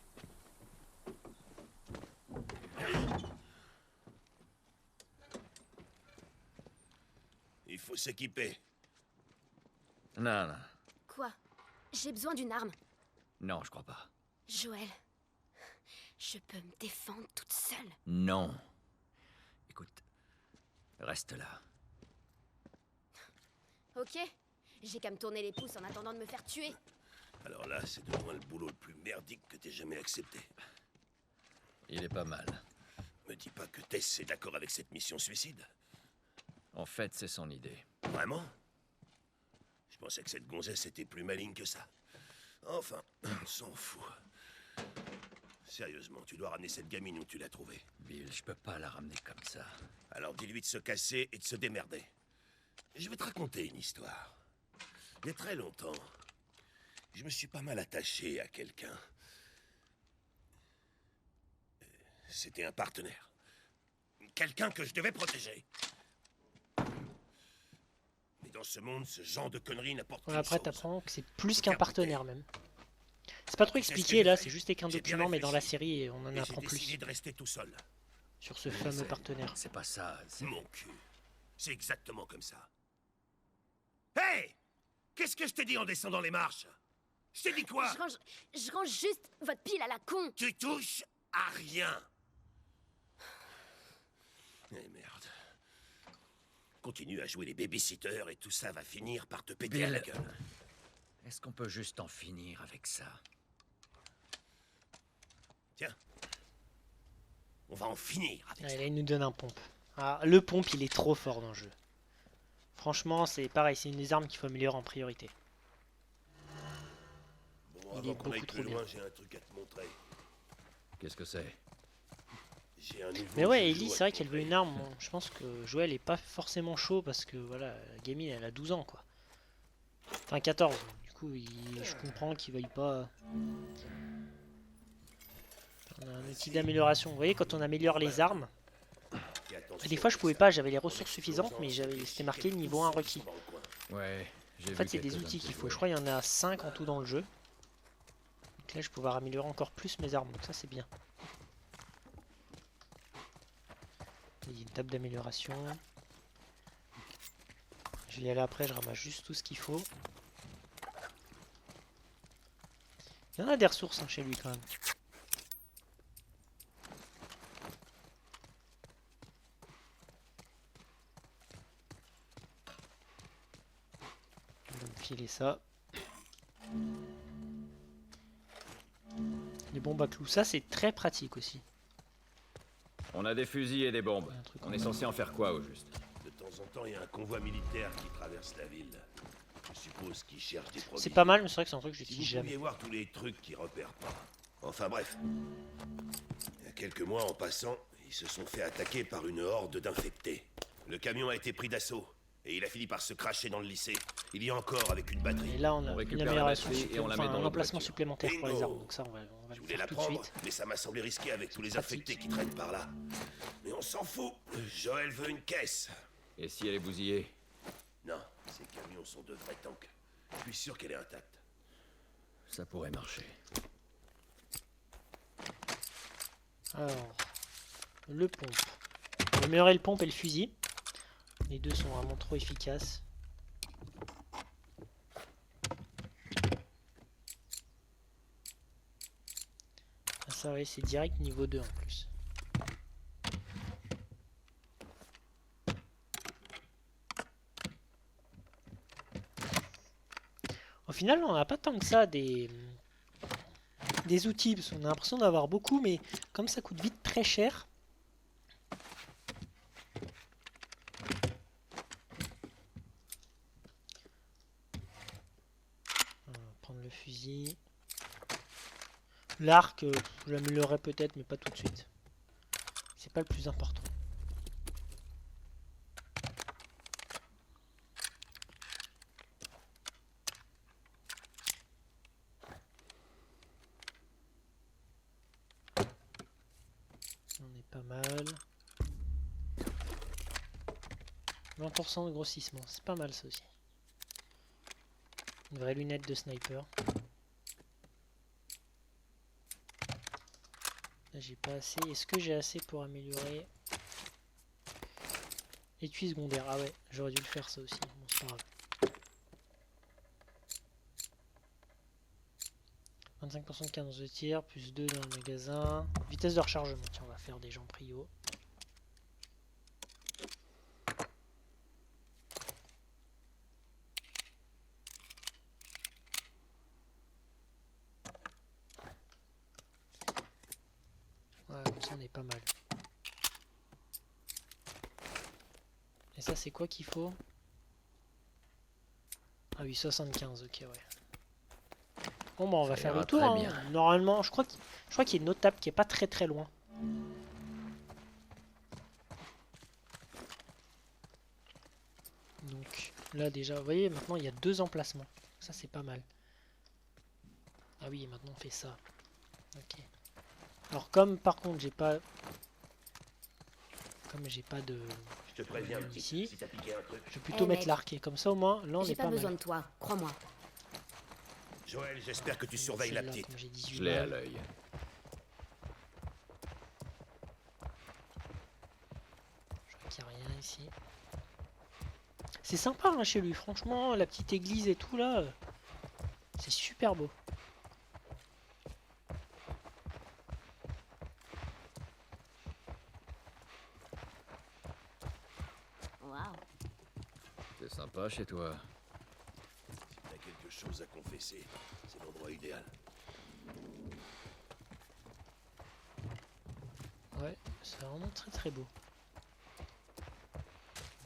Il faut s'équiper. Non, non. Quoi? J'ai besoin d'une arme. Non, je crois pas. Joël, je peux me défendre toute seule. Non. Écoute, reste là. Ok? J'ai qu'à me tourner les pouces en attendant de me faire tuer. Alors là, c'est de loin le boulot le plus merdique que t'aies jamais accepté. Il est pas mal. Me dis pas que Tess est d'accord avec cette mission suicide. En fait, c'est son idée. Vraiment? Je pensais que cette gonzesse était plus maligne que ça. Enfin, on s'en fout. Sérieusement, tu dois ramener cette gamine où tu l'as trouvée. Bill, je peux pas la ramener comme ça. Alors dis-lui de se casser et de se démerder. Je vais te raconter une histoire. Il y a très longtemps, je me suis pas mal attaché à quelqu'un. C'était un partenaire. Quelqu'un que je devais protéger. Mais dans ce monde, ce genre de conneries n'apporte Ouais, qu'une après, chose. t'apprends que c'est plus Faut qu'un faire partenaire même. C'est pas trop C'est ce que expliqué j'ai là, fait. c'est juste avec un J'ai bien document, mais dans la réfléchi. série, et on en Et j'ai apprend décidé plus de rester tout seul. sur ce Oui, fameux c'est- partenaire. C'est pas ça. c'est- Mon cul. C'est exactement comme ça. Hey! Qu'est-ce que je t'ai dit en descendant les marches? Je t'ai dit quoi? Je range juste votre pile à la con. Tu touches à rien. Eh merde. Continue à jouer les babysitters et tout ça va finir par te péter à la Bill. gueule. Est-ce qu'on peut juste en finir avec ça? Tiens. On va en finir avec Ouais, ça. là, il nous donne un pompe. Ah, le pompe, il est trop fort dans le jeu. Franchement, c'est pareil, c'est une des armes qu'il faut améliorer en priorité. Bon, Il est avant qu'on aille beaucoup plus trop loin, bien. j'ai un truc à te montrer. Qu'est-ce que c'est? J'ai un nouveau Mais ouais, joujou Ellie, à c'est vrai te qu'elle veut montrer. une arme. Bon, je pense que Joël est pas forcément chaud parce que voilà, la gamine elle a 12 ans quoi. Enfin 14. Du coup, je comprends qu'il veuille pas. On a un outil d'amélioration. Vous voyez, quand on améliore les armes, Fais attention des fois je avec pouvais ça. pas, j'avais les En ressources suffisantes, mais explosant, c'était marqué quelques niveau 1 pouces requis. sont dans le coin. Ouais, j'ai En fait, vu c'est des quelques-uns outils de qu'il tes faut. Je jouets. crois qu'il y en a 5 en tout dans le jeu. Donc là, je vais pouvoir améliorer encore plus mes armes. Donc ça, c'est bien. Il y a une table d'amélioration. Je vais y aller après, je ramasse juste tout ce qu'il faut. Il y en a des ressources hein, chez lui quand même. On va me filer ça. Les bombes à clous, ça c'est très pratique aussi. On a des fusils et des bombes. Un truc On est censé en faire quoi au juste? De temps en temps, il y a un convoi militaire qui traverse la ville. Je suppose qu'ils cherchent des produits. C'est pas mal, mais c'est vrai que c'est un truc que Si j'utilise vous jamais. pouviez voir tous les trucs qu'ils repèrent pas. Enfin bref. Il y a quelques mois, en passant, ils se sont fait attaquer par une horde d'infectés. Le camion a été pris d'assaut. Et il a fini par se cracher dans le lycée. Il y a encore avec une Et batterie. là on a On une récupère la amélioration batterie et on la met enfin, dans un notre emplacement voiture. supplémentaire pour les Bingo. armes. Donc ça on va Je le voulais faire tout de l'apprendre, suite. mais ça m'a semblé risqué avec tous les Pratique. infectés qui traînent par là. Mais on s'en fout. Joël veut une caisse. Et si elle est bousillée? Non, ces camions sont de vrais tanks. Je suis sûr qu'elle est intacte. Ça pourrait marcher. Alors, le pompe. On va améliorer le pompe et le fusil. Les deux sont vraiment trop efficaces. Ah, ça oui, c'est direct niveau 2 en plus. Au final, on n'a pas tant que ça des outils, parce qu'on a l'impression d'avoir beaucoup, mais comme ça coûte vite très cher. On va prendre le fusil. L'arc, je l'améliorerai peut-être, mais pas tout de suite. C'est pas le plus important. On est pas mal. 20% de grossissement, c'est pas mal ça aussi. Une vraie lunette de sniper. Là j'ai pas assez. Est-ce que j'ai assez pour améliorer étui secondaire? Ah ouais, j'aurais dû le faire ça aussi. Bon, c'est pas grave. 25% de cadence de tir, plus 2 dans le magasin. Vitesse de rechargement, tiens, on va faire des gens prio. Ouais, comme ça on est pas mal. Et ça c'est quoi qu'il faut? Ah oui, 75, ok ouais. Bon bah on va Ça faire ira le tour. très Hein. bien. Normalement, je crois qu'il y a une autre table qui est pas très loin. Donc là déjà, vous voyez, maintenant il y a 2 emplacements. Ça c'est pas mal. Ah oui, maintenant on fait ça. Ok. Alors comme par contre j'ai pas... Comme j'ai pas de... Je te préviens, Ici. petit, si t'as piqué un truc. Je vais plutôt Eh, mettre mec. l'arc. Et comme ça au moins, là on J'ai est pas pas besoin mal. de toi, crois-moi. Joël, j'espère que tu surveilles la Celle-là, petite. comme j'ai 18 Je l'ai à balles. l'œil. Je vois qu'il n'y a rien ici. C'est sympa hein, chez lui, franchement, la petite église et tout là, c'est super beau. Waouh. C'est sympa chez toi. Si t'as quelque chose à confesser, c'est l'endroit idéal. Ouais, c'est vraiment très très beau.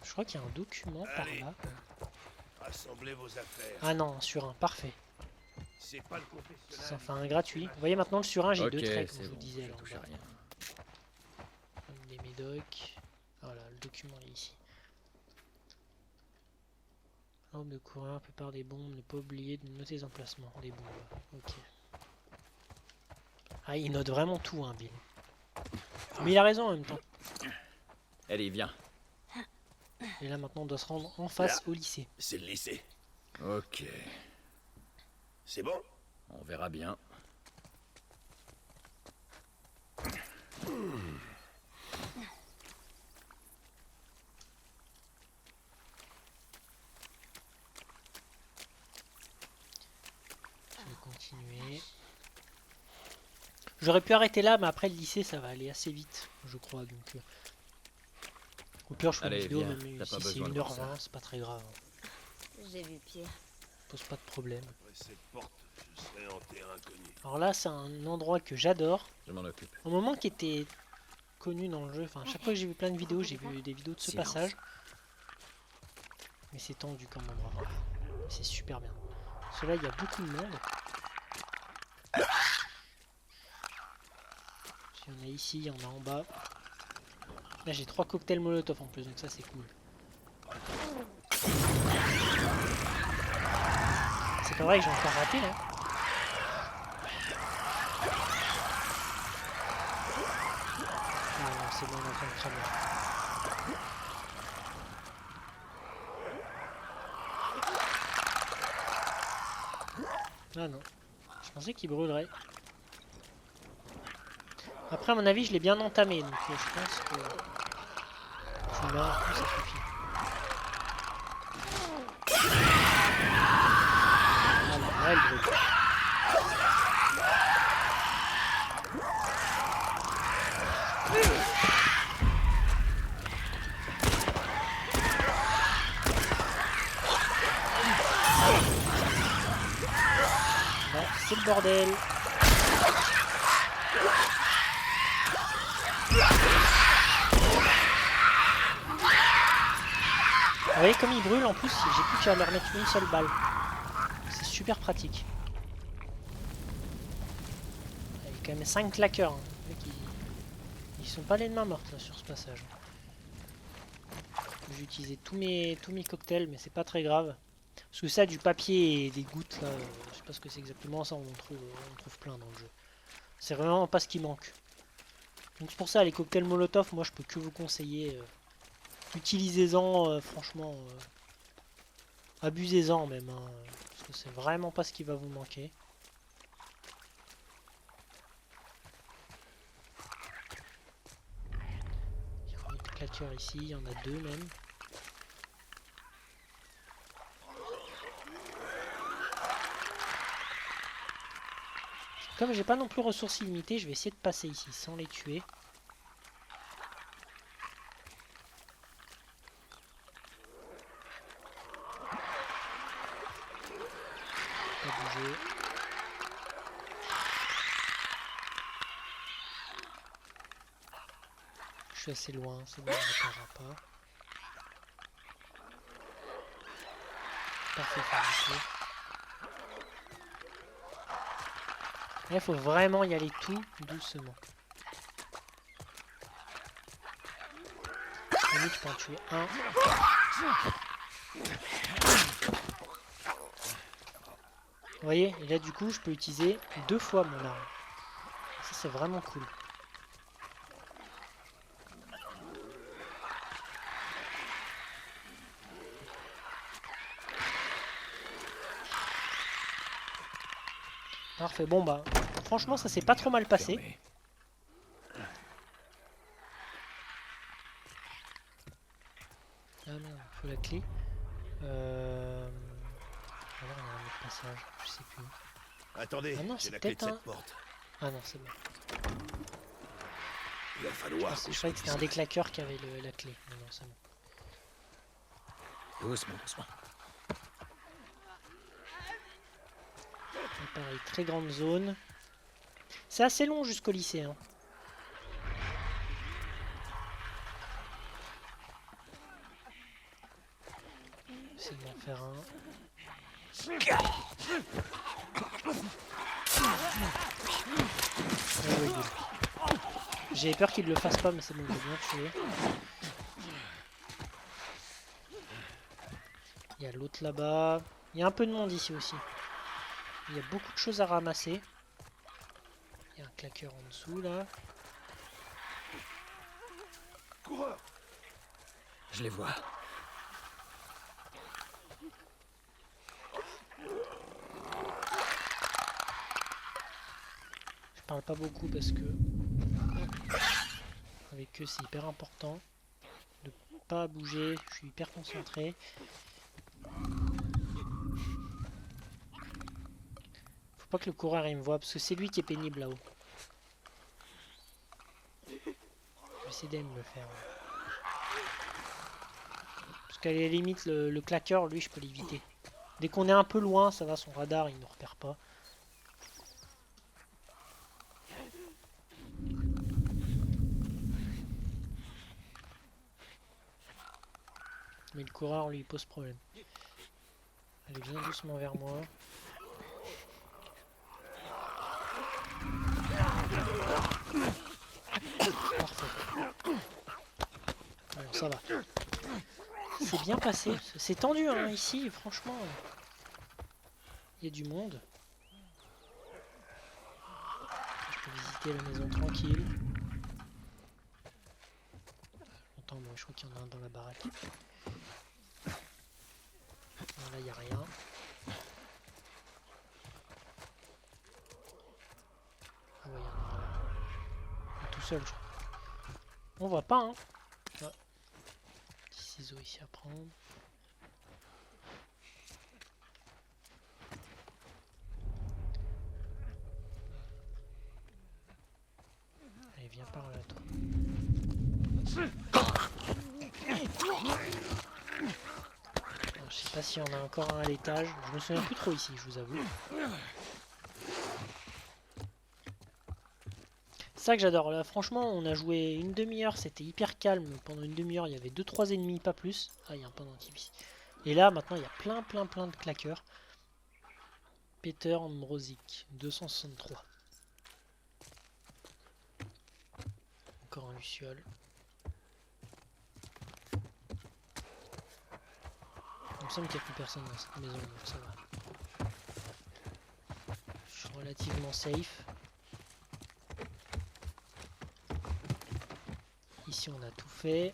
Je crois qu'il y a un document par Allez. là. Rassemblez vos affaires. Ah non, un surin, parfait. C'est pas le C'est confessionnal. enfin un gratuit. Vous voyez maintenant le surin, j'ai Ok, 2 traits comme c'est je vous bon, disais. je Là, touche en à bas. rien. Des médocs. Voilà, le document est ici. Ordre de courir, la plupart des bombes, ne pas oublier de noter les emplacements des bombes. Ok. Ah, il note vraiment tout, hein, Bill. Mais il a raison en même temps. Allez, viens. Et là maintenant on doit se rendre en face Là. au lycée. C'est le lycée. Ok, C'est bon? on verra bien. Je vais continuer. J'aurais pu arrêter là, mais après le lycée ça va aller assez vite, je crois. Donc, au pire, je fais une Allez, vidéo, viens, même t'as si pas c'est besoin de voir 1h20, ça. c'est pas très grave. J'ai vu pire. Pose pas de problème. Après cette porte, je serai en terrain inconnu. Alors là, c'est un endroit que j'adore. Je m'en occupe. Au moment qui était connu dans le jeu, enfin, à chaque fois que j'ai vu plein de vidéos, j'ai vu des vidéos de ce Silence. passage. Mais c'est tendu comme endroit. C'est super bien. Parce que là, il y a beaucoup de monde. Il y en a ici, il y en a en bas. Là, j'ai 3 cocktails Molotov en plus, donc ça, c'est cool. C'est pas vrai que j'ai encore raté là. Ah non, c'est bon, on est en train de cramer. Ah non, je pensais qu'il brûlerait. Après, à mon avis, je l'ai bien entamé, donc je pense que je meurs, ça suffit. Ah là, là, il brûle. Là, c'est le bordel. Vous voyez comme il brûle, en plus j'ai plus qu'à leur mettre une seule balle. C'est super pratique. Il y a quand même 5 claqueurs. Hein. Les mecs, ils sont pas les mains mortes là, sur ce passage. J'ai utilisé tous mes cocktails, mais c'est pas très grave. Parce que ça, du papier et des gouttes, là, je sais pas ce que c'est exactement, ça on trouve plein dans le jeu. C'est vraiment pas ce qui manque. Donc c'est pour ça, les cocktails Molotov, moi je peux que vous conseiller. Utilisez-en, franchement, abusez-en même, hein, parce que c'est vraiment pas ce qui va vous manquer. Il y a une claqueur ici, il y en a 2 même. Comme j'ai pas non plus ressources illimitées, je vais essayer de passer ici sans les tuer. Pas bouger. Je suis assez loin, c'est bon, on ne m'attendra pas. Parfait, parfait. Là, il faut vraiment y aller tout doucement. Lui, tu peux en tuer un. Vous voyez, et là du coup je peux utiliser 2 fois mon arme. Ça c'est vraiment cool. Parfait, bon bah franchement ça s'est pas trop mal passé. Fermé. Ah merde, faut la clé. Alors il y a un autre passage, je sais plus. Attendez, Ah non, j'ai c'est la clé de peut-être cette porte. Ah non, c'est bon. Il va falloir Je croyais que c'était un des claqueurs qui avait la clé. Non, non, c'est bon. Doucement, doucement. Et pareil, très grande zone. C'est assez long jusqu'au lycée. Hein. Essayer d'en faire un. Ouais, j'ai peur qu'il le fasse pas, mais c'est bon, j'ai bien tué. Il y a l'autre là-bas. Il y a un peu de monde ici aussi. Il y a beaucoup de choses à ramasser. Il y a un claqueur en dessous là. Coureur! Je les vois. Je parle pas beaucoup parce que avec eux c'est hyper important de pas bouger. Je suis hyper concentré. Faut pas que le coureur il me voit parce que c'est lui qui est pénible là-haut. Je vais essayer de me le faire. Parce qu'à la limite le claqueur lui je peux l'éviter. Dès qu'on est un peu loin ça va, son radar il ne repère pas. Mais le coureur lui pose problème. Allez, viens doucement vers moi. Parfait. Bon, ça va. C'est bien passé. C'est tendu hein, ici, franchement. Il y a du monde. Je peux visiter la maison tranquille. Longtemps, bon, je crois qu'il y en a un dans la baraque. Non, là, il n'y a rien. Ah ouais, il y en a un là. Il est tout seul, je crois. On voit pas, hein. Ah. Petit ciseau ici à prendre. Allez, viens par là, toi. Alors, je sais pas s'il y en a encore un à l'étage. Je me souviens plus trop ici, je vous avoue. C'est ça que j'adore. Là, franchement, on a joué une demi-heure, c'était hyper calme. Pendant une demi-heure, il y avait 2-3 ennemis, pas plus. Ah, il y a un pendentif ici. Et là, maintenant, il y a plein de claqueurs. Peter Ambrozik, 263. Encore un luciole. Il me semble qu'il n'y a plus personne dans cette maison, donc ça va. Je suis relativement safe. Ici on a tout fait.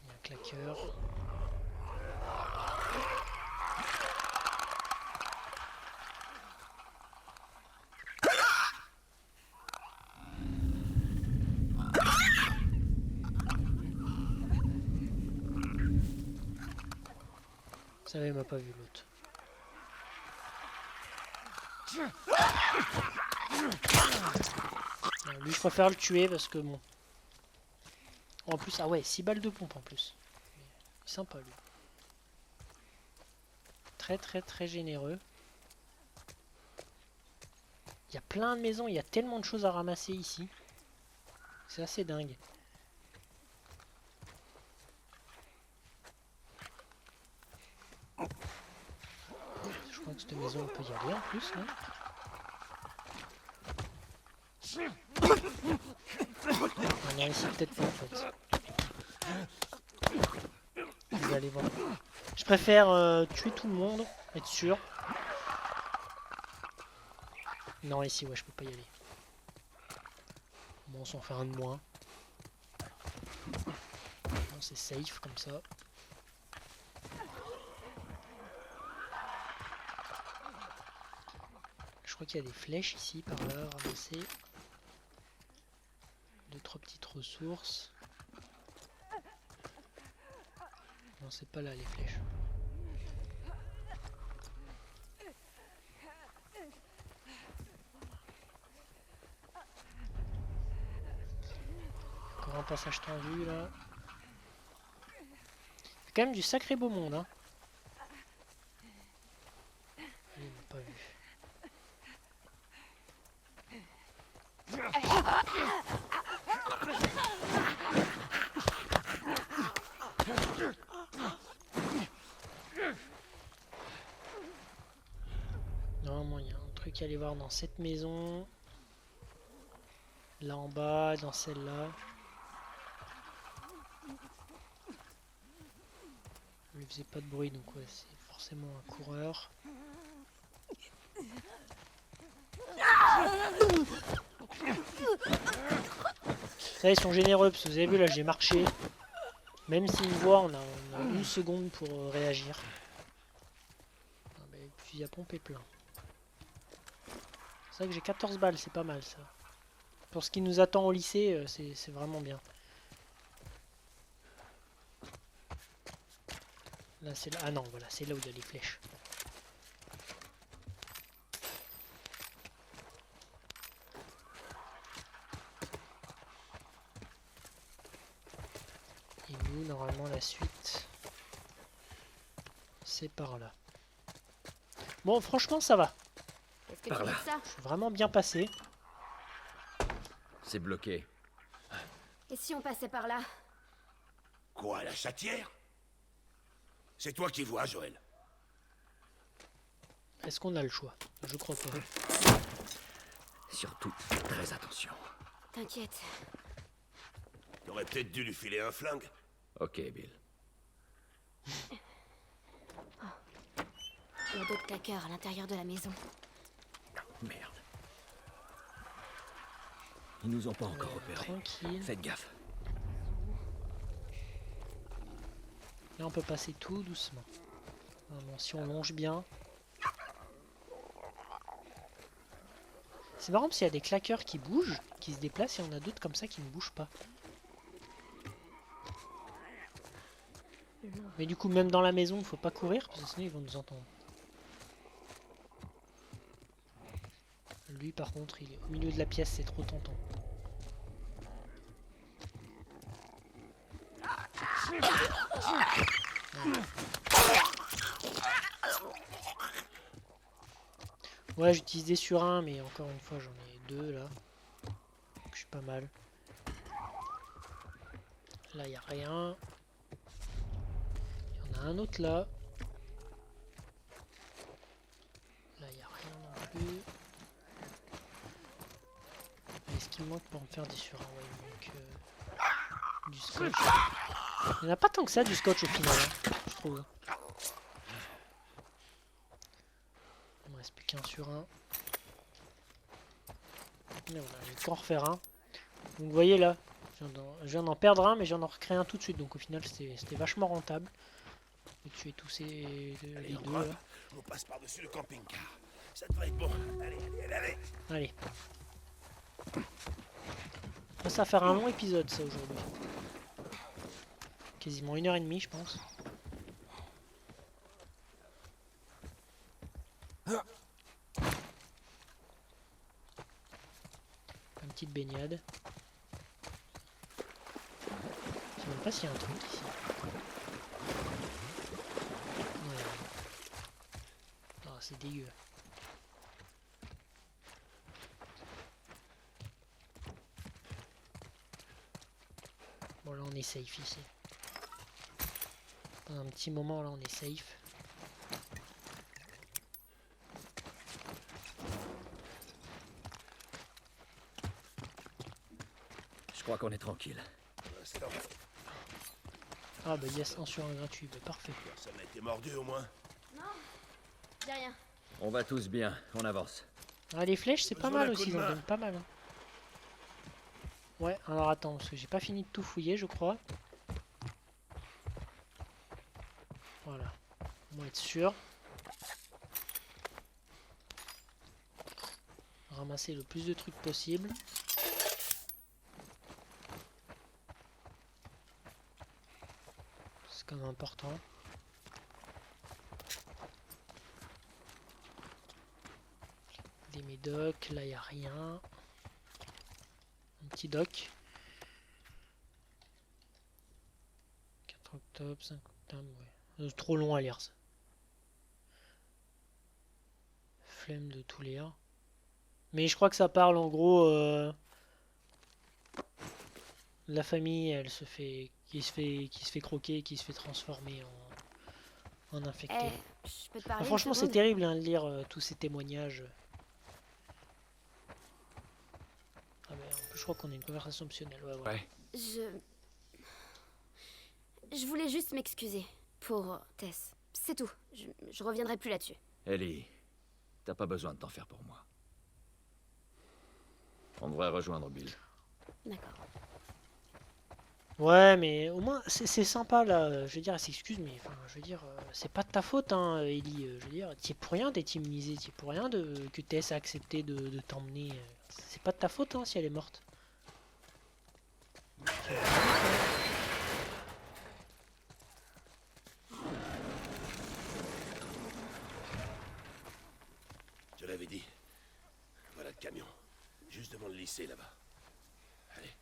Il y a un claqueur. Ça va, il m'a pas vu l'autre. Lui je préfère le tuer parce que bon. En plus, ah ouais, 6 balles de pompe en plus. Sympa lui. Très généreux. Il y a plein de maisons, il y a tellement de choses à ramasser ici. C'est assez dingue. maison, on peut y aller en plus, là. Ah non, ici peut-être pas en fait. Je vais aller voir. Je préfère tuer tout le monde, être sûr. Non, ici, ouais, je peux pas y aller. Bon, on s'en fait un de moins. Bon, c'est safe comme ça. Je crois qu'il y a des flèches ici, par là, à ramasser. 2-3 petites ressources. Non, c'est pas là les flèches. Encore un passage tendu là. C'est quand même du sacré beau monde, hein. Il m'a pas vu. Normalement, il y a un truc à aller voir dans cette maison. Là en bas, dans celle-là. Il faisait pas de bruit, donc ouais, c'est forcément un coureur. Ça, ils sont généreux, parce que vous avez vu, là, j'ai marché. Même s'ils me voient, on a une seconde pour réagir. Ah, bah, le fusil à pompe est plein. C'est vrai que j'ai 14 balles, c'est pas mal, ça. Pour ce qui nous attend au lycée, c'est vraiment bien. Là, c'est là. Ah non, voilà, c'est là où il y a les flèches. Et nous, normalement, la suite, c'est par là. Bon, franchement, ça va. Qu'est-ce que Par tu dis là. de ça? Je suis vraiment bien passé. C'est bloqué. Et si on passait par là? Quoi, la chatière? C'est toi qui vois, Joël. Est-ce qu'on a le choix? Je crois pas. Surtout, très attention. T'inquiète. T'aurais peut-être dû lui filer un flingue. Ok, Bill. Il y a d'autres claqueurs à l'intérieur de la maison. Merde. Ils nous ont pas encore repérés. Tranquille. Faites gaffe. Là, on peut passer tout doucement. Vraiment, si on longe bien. C'est marrant parce qu'il y a des claqueurs qui bougent, qui se déplacent, et on a d'autres comme ça qui ne bougent pas. Mais du coup, même dans la maison, il faut pas courir, parce que sinon ils vont nous entendre. Lui, par contre, il est au milieu de la pièce, c'est trop tentant. Ouais, j'utilise des surins, mais encore une fois, j'en ai deux là. Donc, je suis pas mal. Là, il n'y a rien. Il y en a un autre là. Là, il n'y a rien non plus. Est-ce qu'il me manque pour me faire des surins? Ouais, il me manque du scotch. Il n'y en a pas tant que ça du scotch au final, hein, je trouve. Il me reste plus qu'un surin. Mais voilà, je vais qu'en refaire un. Donc vous voyez là, je viens d'en perdre un, mais j'en ai recréé un tout de suite. Donc au final, c'était vachement rentable de tuer tous les Allez, on deux grimpe. là. On passe par-dessus le camping-car. Ça devrait être bon. Allez. Allez. Ça va faire un long épisode ça aujourd'hui. Quasiment 1h30 je pense. Une petite baignade. Je sais même pas s'il y a un truc ici. Ouais. Ah, c'est dégueu. Bon là on est safe ici. Pendant un petit moment là on est safe. crois qu'on est tranquille. Instant. Ah bah yes, un sur un gratuit, bah parfait. Ça m'a été mordu au moins. Non, j'ai rien. On va tous bien, on avance. Ah, les flèches, c'est pas Besoin mal d'un coup aussi, de ils en main. donnent pas mal. Hein. Ouais, alors attends, parce que j'ai pas fini de tout fouiller, je crois. Voilà, on va être sûr. Ramasser le plus de trucs possible. C'est quand même important. Des médocs, là y a rien. Un petit doc. 4 octobre, 5 octobre, ouais. C'est trop long à lire ça. Flemme de tout lire. Mais je crois que ça parle en gros la famille, elle se fait qui se fait croquer, qui se fait transformer en infecté. Je peux te Ah, parler franchement, une c'est seconde? terrible hein, de lire tous ces témoignages. Ah mais en plus, je crois qu'on a une conversation optionnelle. Ouais, ouais. Ouais. Je voulais juste m'excuser pour Tess. C'est tout. Je reviendrai plus là-dessus. Ellie, t'as pas besoin de t'en faire pour moi. On devrait rejoindre Bill. D'accord. Ouais, mais au moins c'est sympa là. Je veux dire, elle s'excuse, mais enfin, je veux dire, c'est pas de ta faute, hein, Ellie. Je veux dire, t'y es pour rien d'être immunisé, t'y es pour rien que Tess a accepté de t'emmener. C'est pas de ta faute, hein, si elle est morte. Je l'avais dit. Voilà le camion. Juste devant le lycée là-bas. Allez.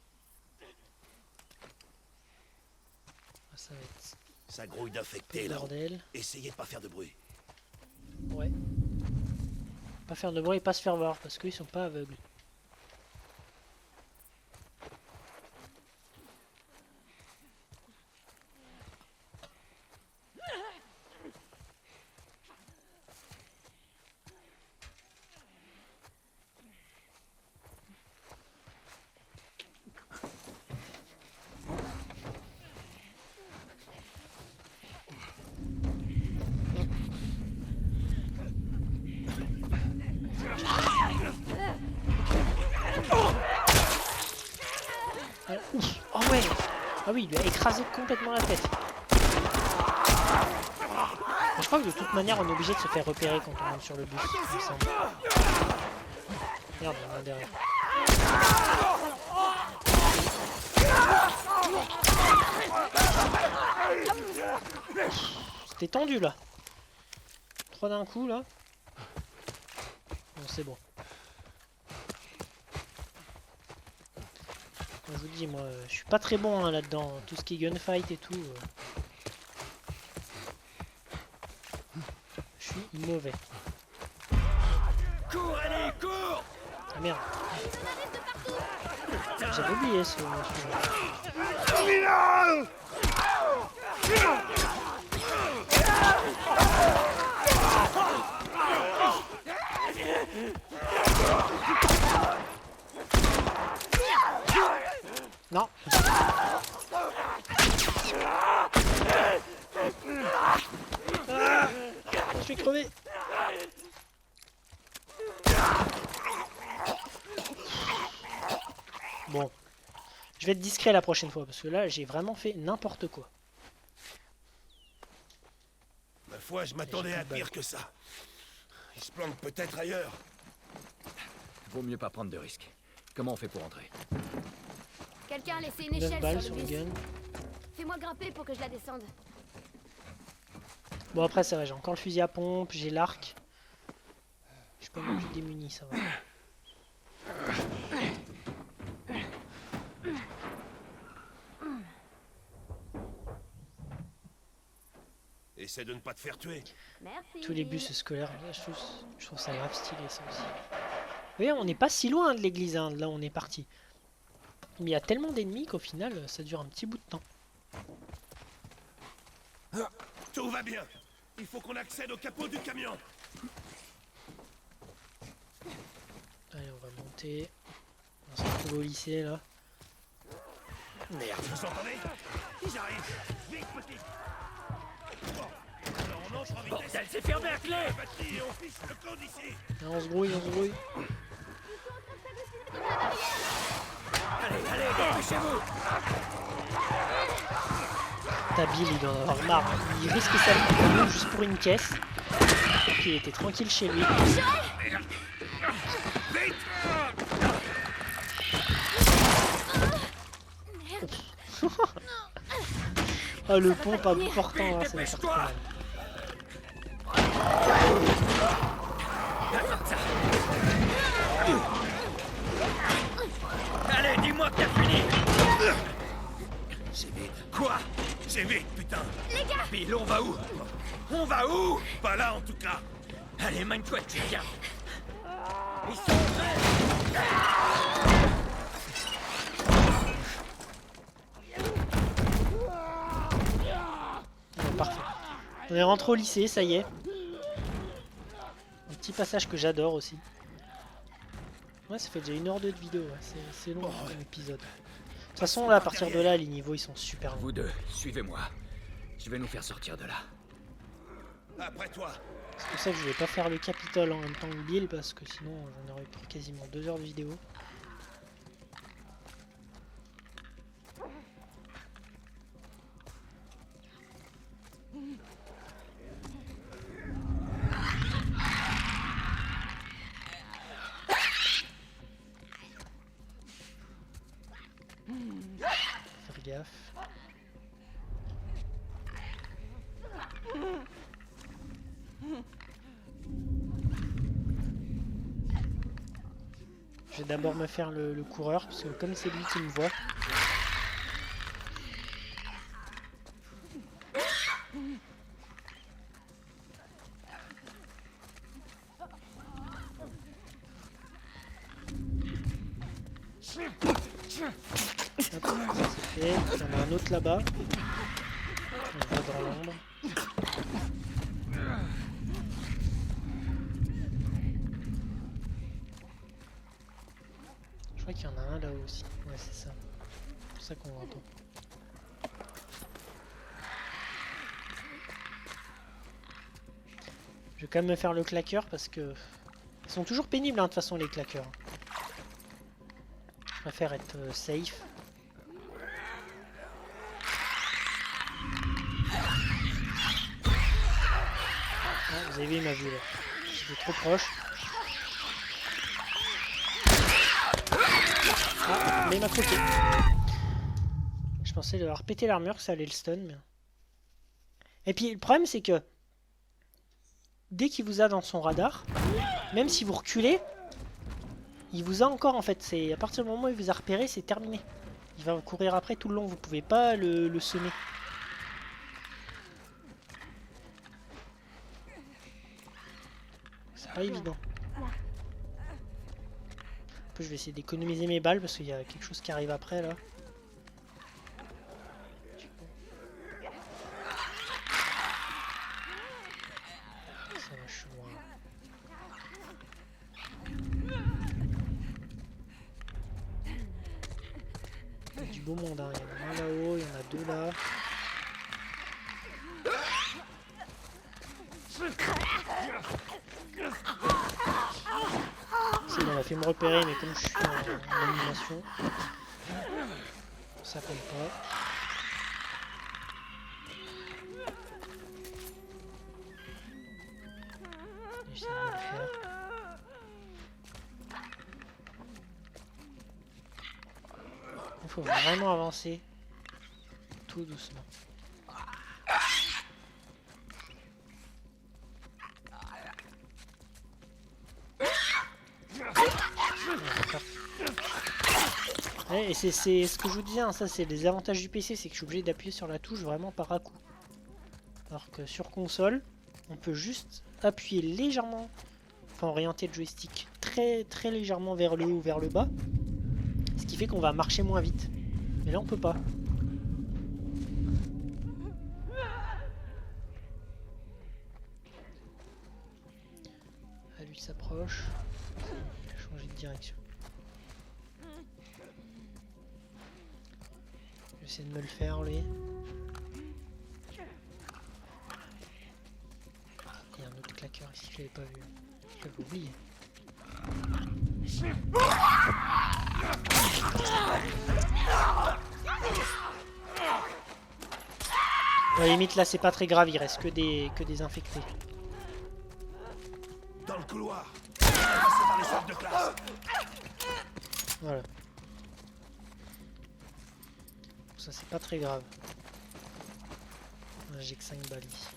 Ah, ça va être Ça grouille un d'infectés peu là. bordel. Essayez de pas faire de bruit. Ouais. Pas faire de bruit et pas se faire voir parce qu'ils sont pas aveugles. Ouf. Oh ouais. Ah oui, il lui a écrasé complètement la tête. Mais je crois que de toute manière, on est obligé de se faire repérer quand on monte sur le bus, il me semble. Merde, il y en a un derrière. C'était tendu là. 3 d'un coup là. Bon, c'est bon. Comme je vous dis, moi, je suis pas très bon hein, là-dedans. Tout ce qui est gunfight et tout. Je suis mauvais. Cours, Ellie, cours! Ah merde. J'avais oublié ce sujet. Non. Ah, je vais crever. Bon. Je vais être discret la prochaine fois parce que là j'ai vraiment fait n'importe quoi. Ma foi, je m'attendais à pire que ça. Il se plante peut-être ailleurs. Vaut mieux pas prendre de risques. Comment on fait pour entrer? Quelqu'un a laissé une 9 échelle balles sur sur le le bus. gun. Fais-moi grimper pour que je la descende. Bon après ça va, j'ai encore le fusil à pompe, j'ai l'arc. Je suis pas non plus démuni, ça va. Essaie de ne pas te faire tuer. Merci. Tous les bus scolaires, là, je trouve ça grave stylé ça aussi. Vous voyez, on n'est pas si loin de l'église, hein, là où on est parti. Mais il y a tellement d'ennemis qu'au final ça dure un petit bout de temps. Tout va bien. Il faut qu'on accède au capot du camion. Allez, on va monter. On se retrouve au lycée là. Merde, vous entendez? Ils arrivent. Vite, petit. Bon, alors on entre en vitesse. Bordel, c'est fermé à clé! Batterie et on fiche le camp d'ici. Et on se grouille, on se grouille. Allez, dépêchez-vous! Ta Bill, il doit en avoir marre. Il risque sa vie juste pour une caisse. Alors qu'il était tranquille chez lui. Ah, le pompe à bout portant, hein, ça va faire très mal. Allez, dis-moi que t'as fini! C'est vite. Quoi? C'est vite, putain. Bill, on va où? On va où? Pas là, en tout cas. Allez, mine-toi, tu viens! Ils sont prêts! Bon, parfait. On est rentré au lycée, ça y est. Un petit passage que j'adore aussi. Ouais, ça fait déjà 1h02 de vidéo, ouais. C'est long comme épisode. De toute façon, là, à partir de là, les niveaux ils sont super longs. Vous deux, suivez-moi. Je vais nous faire sortir de là. Après toi. C'est pour ça que je vais pas faire le Capitole en même temps que Bill, parce que sinon j'en aurais pour quasiment 2 heures de vidéo. Faire gaffe. Je vais d'abord me faire le coureur, parce que comme c'est lui qui me voit. Hop, ça c'est fait. Il y en a un autre là-bas. On le voit dans l'ombre. Je crois qu'il y en a un là-haut aussi. Ouais, c'est ça. C'est pour ça qu'on l'entend. Je vais quand même me faire le claqueur parce que... Ils sont toujours pénibles, hein, de toute façon, les claqueurs. Je préfère être safe. Ah, vous avez vu, il m'a vu là. J'étais trop proche. Ah, mais il m'a croqué. Je pensais leur péter l'armure, que ça allait le stun. Mais... Et puis le problème, c'est que dès qu'il vous a dans son radar, même si vous reculez, il vous a encore en fait. C'est à partir du moment où il vous a repéré, c'est terminé. Il va vous courir après tout le long. Vous pouvez pas le semer. C'est pas évident. Je vais essayer d'économiser mes balles parce qu'il y a quelque chose qui arrive après là. Ça va, je suis loin. Il y a du beau monde, hein. Il y en a un là-haut, il y en a deux là. Il a fait me repérer, mais comme je suis en animation, ça compte pas. J'essaie de le faire. Il faut vraiment avancer tout doucement. Ouais, et c'est ce que je vous disais, hein, ça c'est les avantages du PC, c'est que je suis obligé d'appuyer sur la touche vraiment par à coup. Alors que sur console, on peut juste appuyer légèrement, enfin orienter le joystick très légèrement vers le haut ou vers le bas, ce qui fait qu'on va marcher moins vite. Mais là on peut pas. Ah, lui s'approche, changer de direction. J'essaie de me le faire, lui. Il y a un autre claqueur ici que je l'avais pas vu. J'avais oublié. À la limite là c'est pas très grave, il reste que des infectés. Dans le couloir. Passer par les salles de classe. Voilà. Ça c'est pas très grave. Ouais, j'ai que 5 balles ici.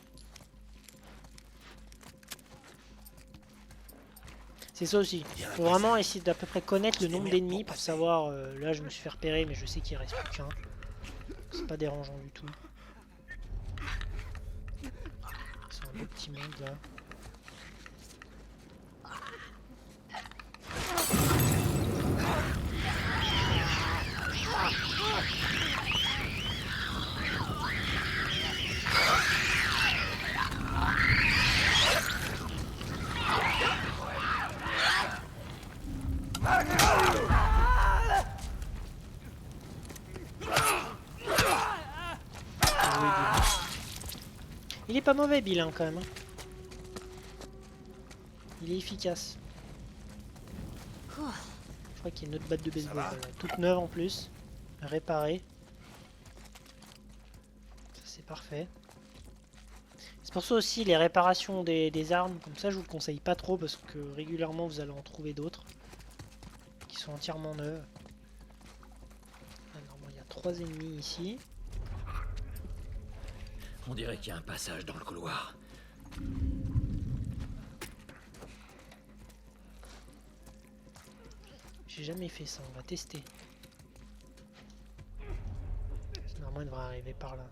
C'est ça aussi. Faut vraiment essayer d'à peu près connaître le nombre d'ennemis pour savoir. Là je me suis fait repérer mais je sais qu'il reste plus qu'un. C'est pas dérangeant du tout. C'est un beau petit monde là. Il est pas mauvais Bill hein, quand même. Hein. Il est efficace. Je crois qu'il y a une autre batte de baseball. Voilà. Toute neuve en plus. Réparée. Ça c'est parfait. C'est pour ça aussi les réparations des armes. Comme ça je vous le conseille pas trop parce que régulièrement vous allez en trouver d'autres. Qui sont entièrement neuves. Alors il y a 3 ennemis ici. On dirait qu'il y a un passage dans le couloir. J'ai jamais fait ça, on va tester. Normalement il devrait arriver par là.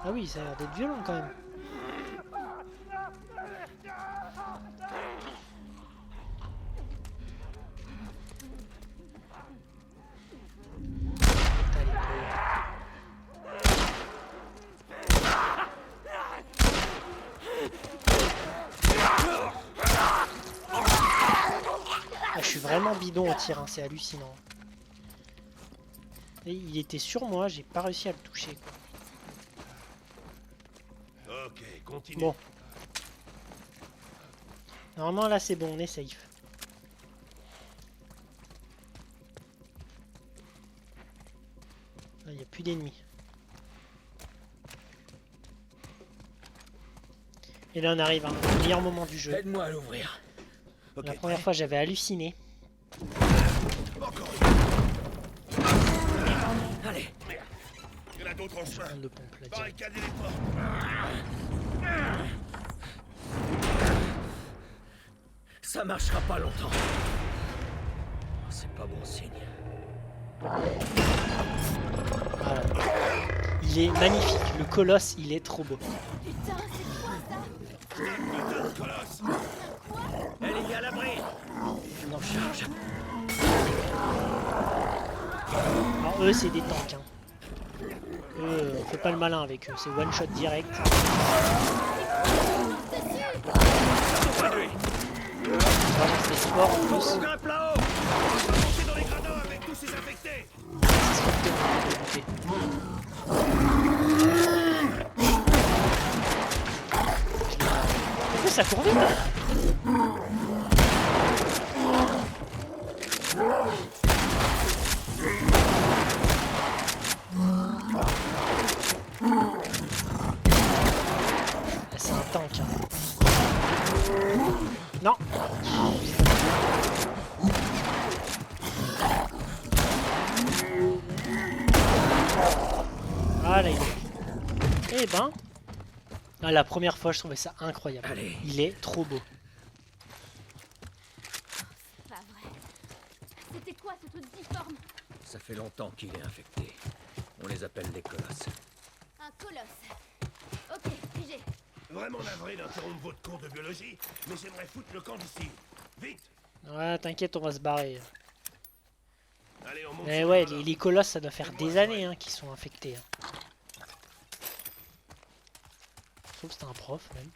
Ah oui, ça a l'air d'être violent quand même. Ah, je suis vraiment bidon au tir, hein, c'est hallucinant. Et il était sur moi, j'ai pas réussi à le toucher. Quoi. Ok, continue. Bon. Normalement là c'est bon, on est safe. Là il n'y a plus d'ennemis. Et là on arrive à un meilleur moment du jeu. Aide-moi à l'ouvrir. Ok, La première fois j'avais halluciné. encore Allez. Il y en a d'autres en chemin. Prendre le pompe là direct. Barricadez les portes. Ça marchera pas longtemps. C'est pas bon signe. Voilà. Il est magnifique, le colosse il est trop beau. Putain, c'est quoi ça? Putain de colosse. Elle est à l'abri. Je m'en charge. Alors eux c'est des tanks. Hein. Eux, on fait pas le malin avec eux, c'est one shot direct. C'est sport en plus. Grimpe là-haut. On va monter dans les gradins avec tous ces infectés. C'est ce qu'on peut débuter. En plus ça court vite. C'est un tank. Hein. Non. Ah là il est. Eh ben. Ah, la première fois je trouvais ça incroyable. Allez. Il est trop beau. C'est pas vrai. C'était quoi ce truc difforme? Ça fait longtemps qu'il est infecté. On les appelle des colosses. Un colosse. Ok, figé. Vraiment navré d'interrompre votre cours de biologie, mais j'aimerais foutre le camp d'ici. Vite. Ouais, t'inquiète, on va se barrer. Allez, on monte. Mais sur ouais, le les colosses, ça doit faire des années hein, qu'ils sont infectés. Hein. Sauf que c'était un prof même.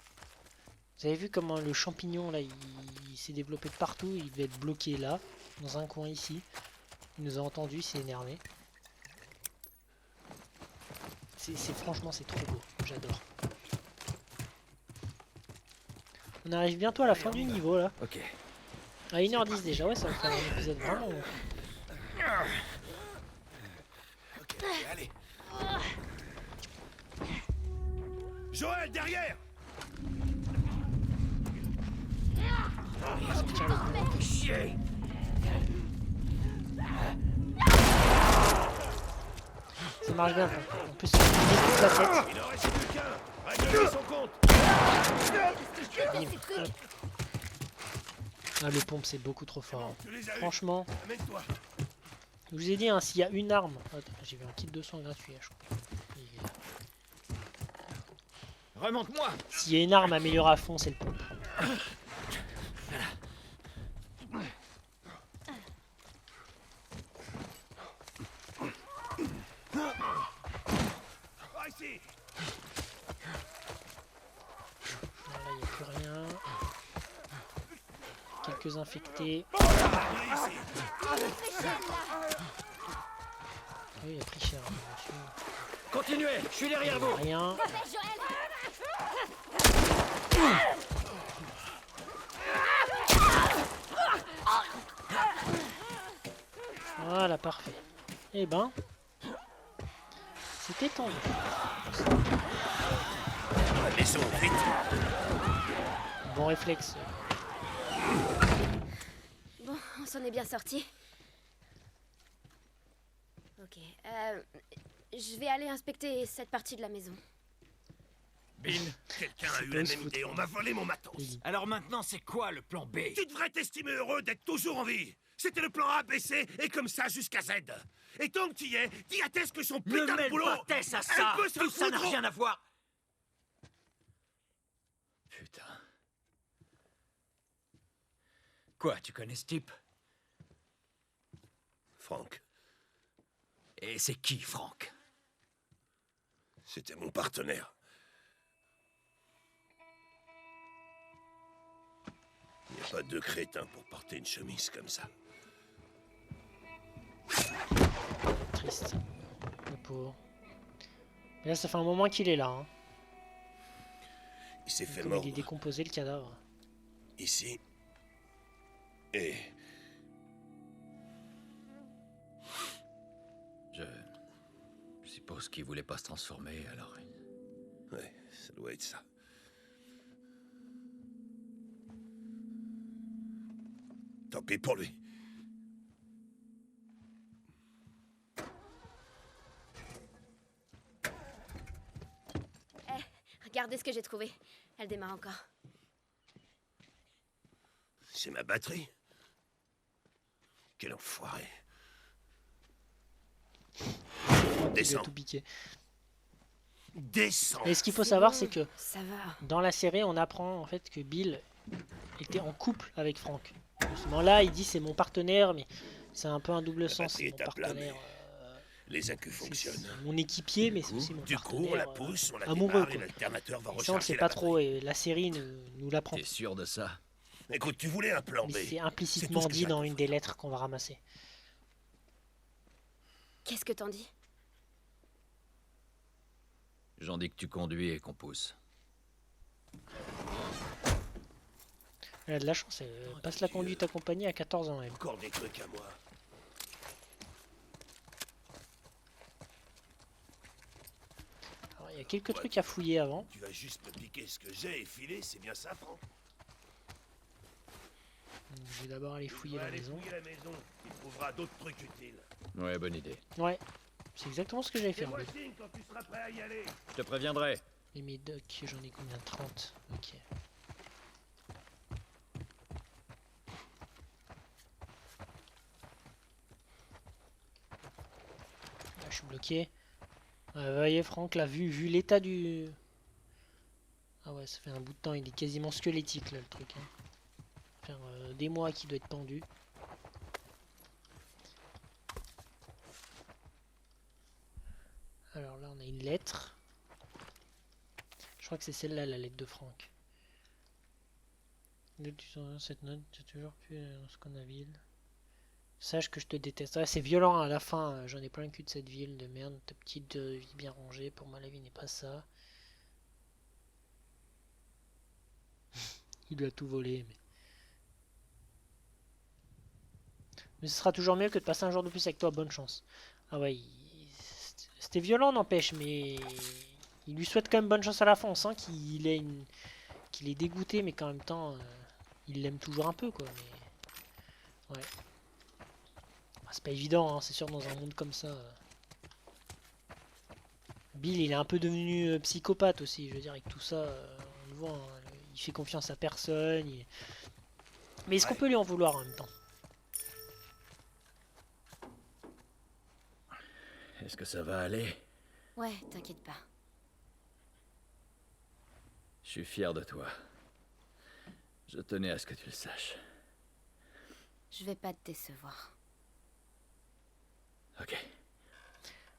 Vous avez vu comment le champignon là il s'est développé de partout, il devait être bloqué là, dans un coin ici. Il nous a entendu, il s'est énervé. Franchement c'est trop beau, j'adore. On arrive bientôt à la fin du niveau là. Ok. À 1h10 déjà, ouais ça va faire un épisode vraiment. Ok, allez. Joël, derrière! Chier! Ça marche bien. En plus, il toute la tête. Il en reste plus qu'un! Règle-lui son compte! Bim. Hop. Ah, le pompe, c'est beaucoup trop fort. Hein. Tu les as eu. Franchement, Amène-toi! je vous ai dit, hein, s'il y a une arme. Attends, j'ai vu un kit de soins gratuit, je crois. Remonte-moi! S'il y a une arme améliorée à fond, c'est le pompe. Ah, ici! Là, il n'y a plus rien. Quelques infectés. Viens ici! Oui, il a pris cher. Hein, monsieur. Continuez! Je suis derrière vous! Rien. Voilà, parfait. Eh ben, c'était tendu. La maison, vite! Bon réflexe. Bon, on s'en est bien sorti. Ok. Je vais aller inspecter cette partie de la maison. Bill, quelqu'un a C'est eu pas la se même foutre. idée, on m'a volé mon matos. Oui. Alors maintenant, c'est quoi le plan B? Tu devrais t'estimer heureux d'être toujours en vie. C'était le plan A, B, C, et comme ça jusqu'à Z. Et tant que tu y es, dis à Tess que son Ne putain de mêle boulot... pas Tess à elle ça! peut se Tout ça n'a foutre. rien à voir! Putain. Quoi, tu connais ce type? Franck, Et c'est qui, Franck? c'était mon partenaire. Il n'y a pas deux crétins pour porter une chemise comme ça. Triste. Le pauvre. Mais là, ça fait un moment qu'il est là. Hein. Il s'est fait Comme mordre il est décomposé, le cadavre. ici. Et Je suppose qu'il voulait pas se transformer, alors... ouais, ça doit être ça. Tant pis pour lui. Regardez ce que j'ai trouvé. Elle démarre encore. C'est ma batterie. Quel enfoiré. Il a Descends. tout piqué. Descends. Et ce qu'il faut C'est savoir, bon, c'est que ça va. dans la série, on apprend en fait que Bill était en couple avec Frank. Justement là, il dit c'est mon partenaire, mais c'est un peu un double sens. batterie C'est est mon à plat, partenaire. Les accus C'est fonctionnent. mon équipier, mais c'est aussi mon Du coup, on la partenaire. pousse, on la amoureux, démarre et quoi. l'alternateur va Et ça, on le recharger sait la pas batterie. trop, et la série nous l'apprend. T'es sûr de ça? Écoute, tu voulais un plan B. Mais c'est C'est tout implicitement ce que dit j'ai à dans te une des lettres qu'on va ramasser. Qu'est-ce que t'en dis? J'en dis que tu conduis et qu'on pousse. Elle a de la chance, elle passe la conduite accompagnée à 14 ans, elle. Encore des trucs à moi. Alors, il y a quelques trucs à fouiller avant. Tu vas juste me piquer ce que j'ai et filer, c'est bien ça, Franck? Donc, je vais d'abord aller fouiller la maison. Fouiller la maison. Tu trouveras d'autres trucs utiles. Ouais, bonne idée. Ouais, c'est exactement ce que j'avais fait. Fais-moi En fait. signe quand tu seras prêt à y aller. Je te préviendrai. Les médocs, j'en ai combien? 30. Ok. Là, je suis bloqué. Vous voyez, Franck, là, vu l'état du... Ah ouais, ça fait un bout de temps, il est quasiment squelettique, là, le truc. Hein. Ça fait des mois qu'il doit être pendu. Alors là, on a une lettre. Je crois que c'est celle-là, la lettre de Franck. Cette note, j'ai toujours pu ce qu'on a ville. Sache que je te déteste. Ouais, c'est violent à la fin. J'en ai plein le cul de cette ville de merde. Ta petite vie bien rangée. Pour moi, la vie n'est pas ça. Il lui a tout volé. Mais ce sera toujours mieux que de passer un jour de plus avec toi. Bonne chance. Ah ouais, c'était violent, n'empêche. Mais il lui souhaite quand même bonne chance à la fin. On sent qu'il est, qu'il est dégoûté, mais qu'en même temps, il l'aime toujours un peu, quoi. Mais... ouais. C'est pas évident, hein, c'est sûr, dans un monde comme ça. Bill, il est un peu devenu psychopathe aussi, je veux dire, avec tout ça, on le voit, hein, il fait confiance à personne. Mais est-ce qu'on peut lui en vouloir en même temps? Est-ce que ça va aller? Ouais, t'inquiète pas. Je suis fier de toi. Je tenais à ce que tu le saches. Je vais pas te décevoir. Ok.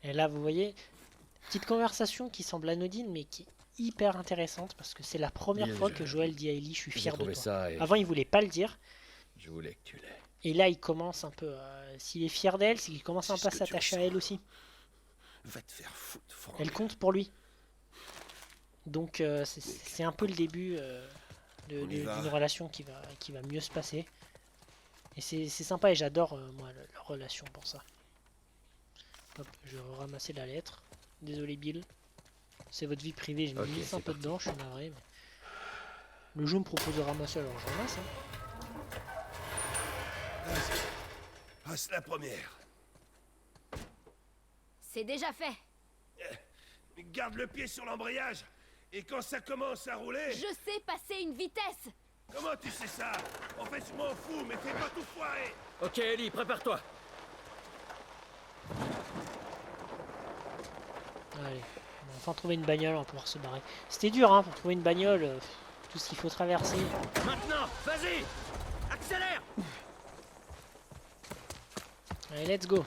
Et là, vous voyez, petite conversation qui semble anodine, mais qui est hyper intéressante, parce que c'est la première fois que Joel dit à Ellie, je suis fier de toi. Ça et Avant, il voulait pas le dire, je voulais que tu l'aies. et là, il commence un peu, s'il est fier d'elle, c'est qu'il commence un peu à C'est ce que tu s'attacher à ressens. elle aussi. Va te faire foutre, Franck. Elle compte pour lui. Donc c'est un peu le début On y va. d'une relation qui va mieux se passer. Et c'est sympa et j'adore moi leur relation pour ça. Hop, je vais ramasser la lettre. Désolé Bill. C'est votre vie privée, je me Ok, glisse c'est un peu parti. dedans, je suis navré. Mais... le jeu me propose de ramasser, alors je ramasse. Hein. Vas-y. Passe la première. C'est déjà fait. Garde le pied sur l'embrayage. Et quand ça commence à rouler... Je sais passer une vitesse. Comment tu sais ça? En fait, je m'en fous, mais fais pas tout foirer. Ok, Ellie, prépare-toi. Allez, on va enfin trouver une bagnole, on va pouvoir se barrer. C'était dur hein, pour trouver une bagnole, tout ce qu'il faut traverser. Maintenant, vas-y! Accélère! Allez, let's go.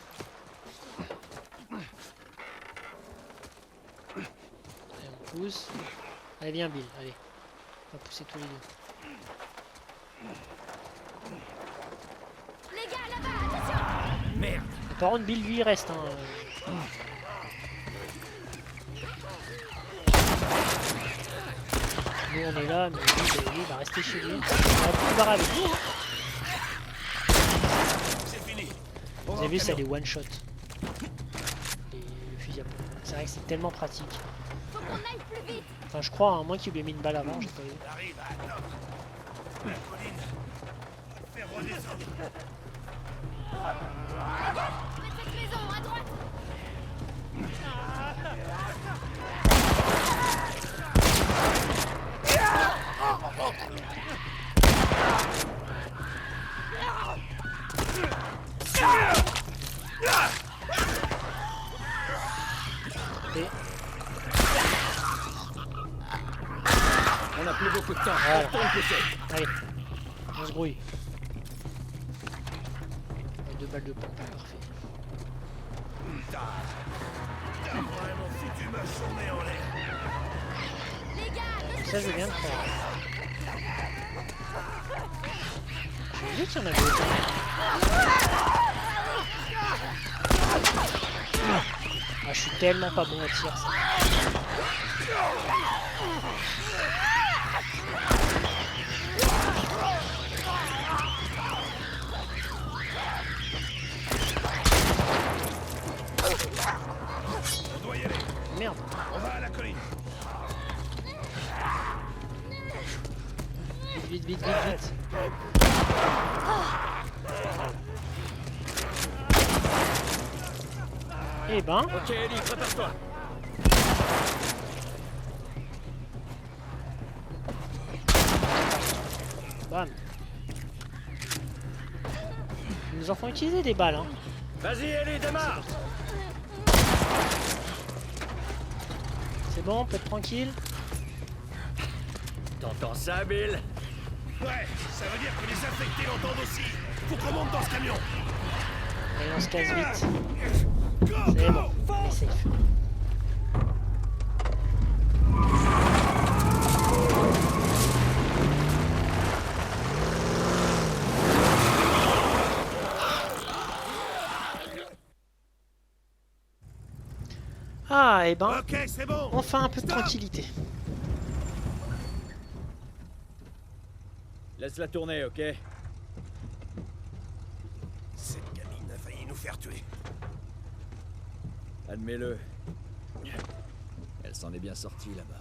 Allez, on pousse. Allez, viens Bill, allez. On va pousser tous les deux. Les gars, là-bas, attention! Merde! Par contre, Bill, lui, il reste. Hein. Nous, on est là, mais lui, il va rester chez lui. On va plus se barrer avec nous. Hein. C'est fini. Vous avez vu, ça les one shot. Le fusil à pompe. C'est vrai que c'est tellement pratique. Faut qu'on aille plus vite. Enfin, je crois, hein, moi qui lui ai mis une balle avant, j'ai pas vu. Arrive à atteindre la colline. Va te faire redescendre. Près de cette maison, à droite. Et On n'a plus beaucoup de temps. Voilà. Retourne pousser. allez, on se brouille. Et 2 balles de pompe, parfait. T'as vraiment foutu ma journée en l'air. Les gars, Ça, je viens de faire. J'ai vu qu'il y en avait autant. Ah, je suis tellement pas bon à tir, ça. On doit y aller. Merde. On va à la colline. Vite, vite, vite, vite. Eh ben, Ok, Ellie, prépare-toi. bam. Ils nous en font utiliser des balles, hein. Vas-y, Ellie, démarre. C'est bon, on peut être tranquille. T'entends ça, Bill? Ouais, ça veut dire que les infectés l'entendent aussi. Faut qu'on monte dans ce camion. Allez, on se casse vite. Go, C'est go. bon, on est safe. et ben, Ok, c'est bon. enfin un peu de Stop. tranquillité. Laisse-la tourner, ok? Cette gamine a failli nous faire tuer. Admets-le. Elle s'en est bien sortie là-bas.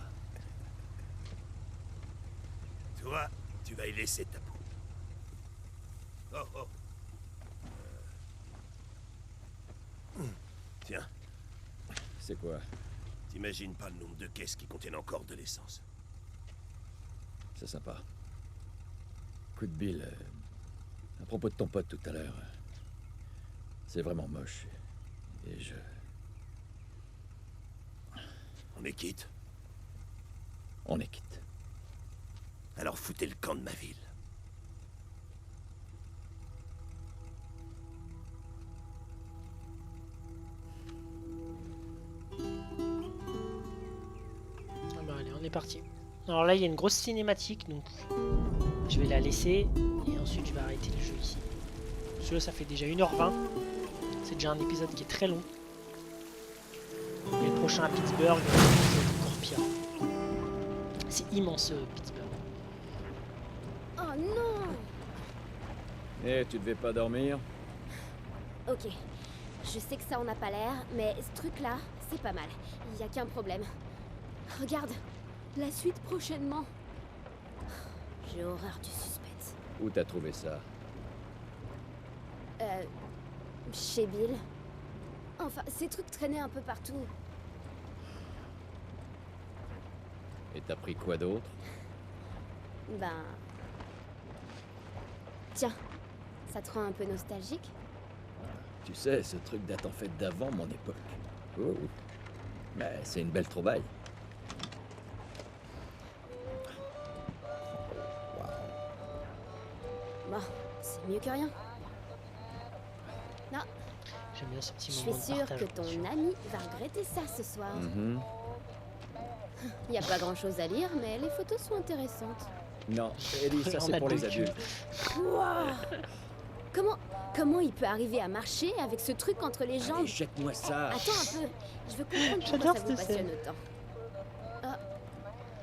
Toi, tu vas y laisser ta peau. Oh, oh. Tiens, C'est quoi? t'imagines pas le nombre de caisses qui contiennent encore de l'essence. C'est sympa. Coup de bille. À propos de ton pote tout à l'heure. C'est vraiment moche. Et je... On est quitte. On est quitte. Alors foutez le camp de ma ville. Ah bah allez, on est parti. Alors là, il y a une grosse cinématique, donc je vais la laisser et ensuite je vais arrêter le jeu ici. Parce que là, ça fait déjà 1h20. C'est déjà un épisode qui est très long. Et le prochain à Pittsburgh, c'est encore pire. C'est immense, Pittsburgh. Oh non! Eh, tu devais pas dormir? Ok. Je sais que ça en a pas l'air, mais ce truc-là, c'est pas mal. Il y a qu'un problème. Regarde, la suite prochainement. J'ai horreur du suspense. Où t'as trouvé ça? Chez Bill. Enfin, ces trucs traînaient un peu partout. Et t'as pris quoi d'autre? Ben... Tiens, ça te rend un peu nostalgique? Tu sais, ce truc date en fait d'avant mon époque. Oh. Mais c'est une belle trouvaille. Bon, c'est mieux que rien. Non, J'aime bien ce petit je moment suis de sûre partage. que ton ami va regretter ça ce soir. Mhm. Il n'y a pas grand-chose à lire, mais les photos sont intéressantes. Non, Ellie, ça On c'est a pour les deux adultes. Wow. Comment il peut arriver à marcher avec ce truc entre les jambes? Allez, jette-moi ça. Attends un peu, je veux comprendre J'adore pourquoi ça vous cette passionne autant. Ah,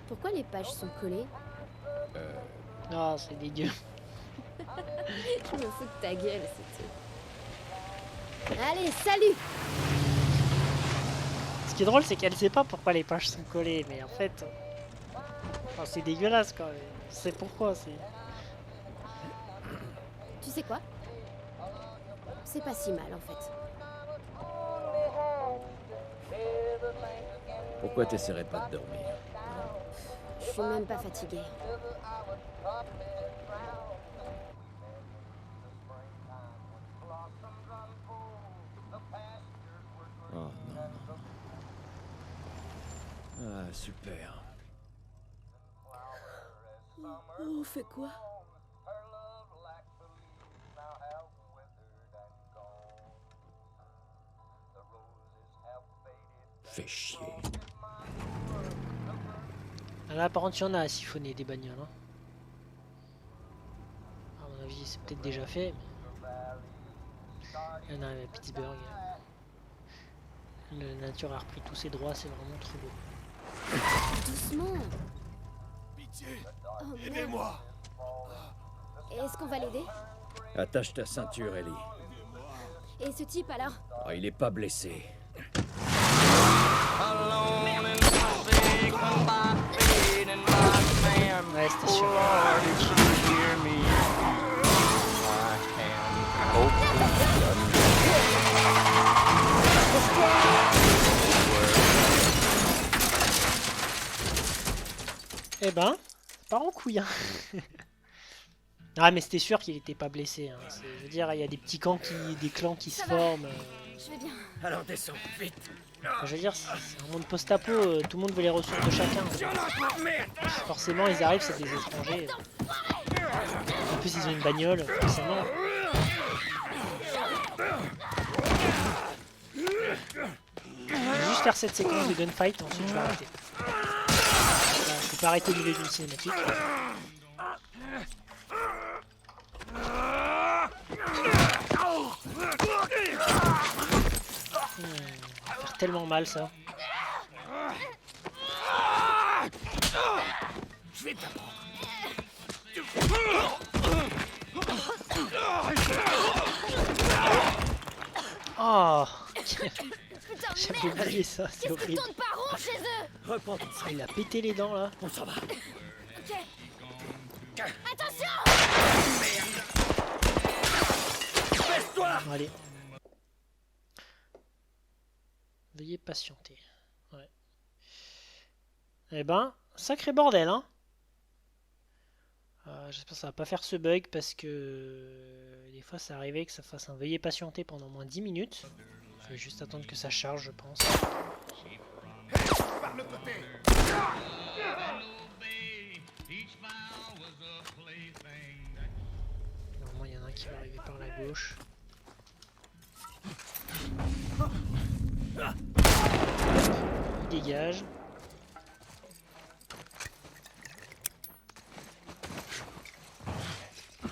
pourquoi les pages sont collées? Ah, c'est dégueu. Je me fous de ta gueule, c'est tout. Allez, salut! Ce qui est drôle, c'est qu'elle sait pas pourquoi les pages sont collées, mais en fait, enfin, c'est dégueulasse quand même. C'est pourquoi. C'est. Tu sais quoi? C'est pas si mal en fait. Pourquoi t'essaierais pas de dormir? Je suis même pas fatiguée. Oh non, non. Ah, super. On fait quoi? Fais chier. Là, par contre, il y en a à siphonner des bagnoles. Hein. À mon avis, c'est peut-être déjà fait. Mais... il y en a à Pittsburgh. La nature a repris tous ses droits, c'est vraiment trop beau. Doucement. Pitié, Oh, merde. aidez-moi. Est-ce qu'on va l'aider? Attache ta ceinture, Ellie. Et ce type alors? Oh, il est pas blessé. Ouais, c'était sûr. Eh ben, part en couille. Hein. Ah, mais c'était sûr qu'il était pas blessé. Hein. Je veux dire, il y a des petits camps des clans qui se Ça va. forment. Je vais bien. Alors descends, vite. Je veux dire, c'est un monde post-apo, tout le monde veut les ressources de chacun. Forcément, ils arrivent, c'est des étrangers. En plus, ils ont une bagnole, forcément. Je vais juste faire cette séquence de gunfight, ensuite je vais arrêter. Voilà, je peux pas arrêter au milieu d'une cinématique. Ça va faire tellement mal ça. vite. Oh, Putain, j'avais merde. oublié ça, c'est Qu'est-ce qui horrible. tourne pas rond chez eux? Reprends ton Ah, il a pété les dents là. on s'en va. Ok. Attention! Baisse-toi. Bon, allez. Veuillez patienter. Ouais. Eh ben, sacré bordel, hein. J'espère que ça va pas faire ce bug parce que des fois ça arrivait que ça fasse un veuillez patienter pendant au moins 10 minutes. Je vais juste attendre que ça charge, je pense. Par le côté. Normalement, il y en a un qui va arriver par la gauche. Il dégage.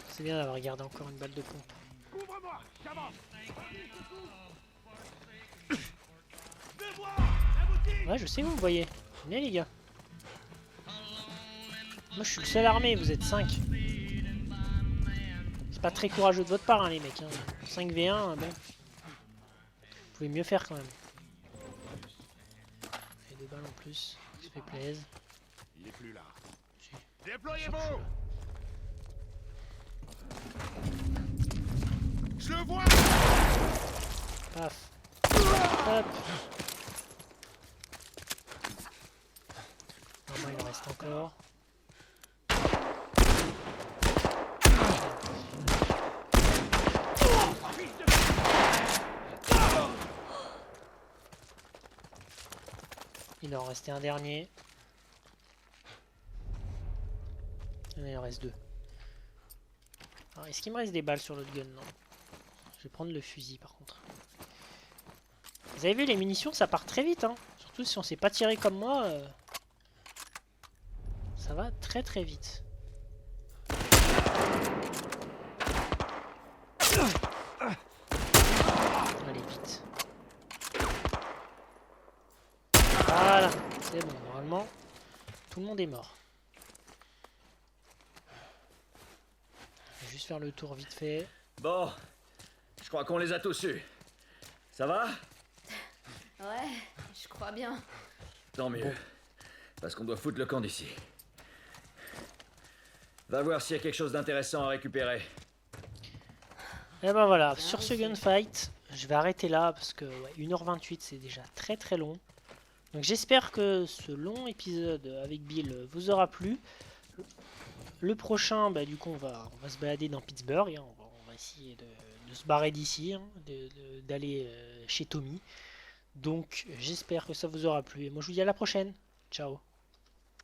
C'est bien d'avoir gardé encore une balle de pompe. Ouvre-moi, j'avance. Je vois la boutique. Ouais, je sais que vous me voyez. Venez les gars. Moi je suis le seul armé, vous êtes 5. C'est pas très courageux de votre part hein, les mecs. Hein. 5v1, bon. Vous pouvez mieux faire quand même. Et 2 balles en plus, ça fait plaisir. Il est plus là. Si. Déployez-vous. Je le vois. Paf. Hop. Normalement il en reste encore. Il en restait un dernier. Il en reste 2. Alors, est-ce qu'il me reste des balles sur l'autre gun? Non. Je vais prendre le fusil par contre. Vous avez vu les munitions ça part très vite hein. Surtout si on s'est pas tiré comme moi. Ça va très très vite. Allez vite. Voilà, c'est bon, normalement tout le monde est mort. Je vais juste faire le tour vite fait. Bon, je crois qu'on les a tous eus. Ça va? Ouais, je crois bien. Tant mieux. Parce qu'on doit foutre le camp d'ici. Va voir s'il y a quelque chose d'intéressant à récupérer. Et ben voilà, Bien sur ce reçu. gunfight, je vais arrêter là parce que ouais, 1h28 c'est déjà très très long. Donc j'espère que ce long épisode avec Bill vous aura plu. Le prochain, bah, du coup on va se balader dans Pittsburgh, hein. On va essayer de se barrer d'ici, hein, d'aller chez Tommy. Donc j'espère que ça vous aura plu et moi je vous dis à la prochaine. Ciao.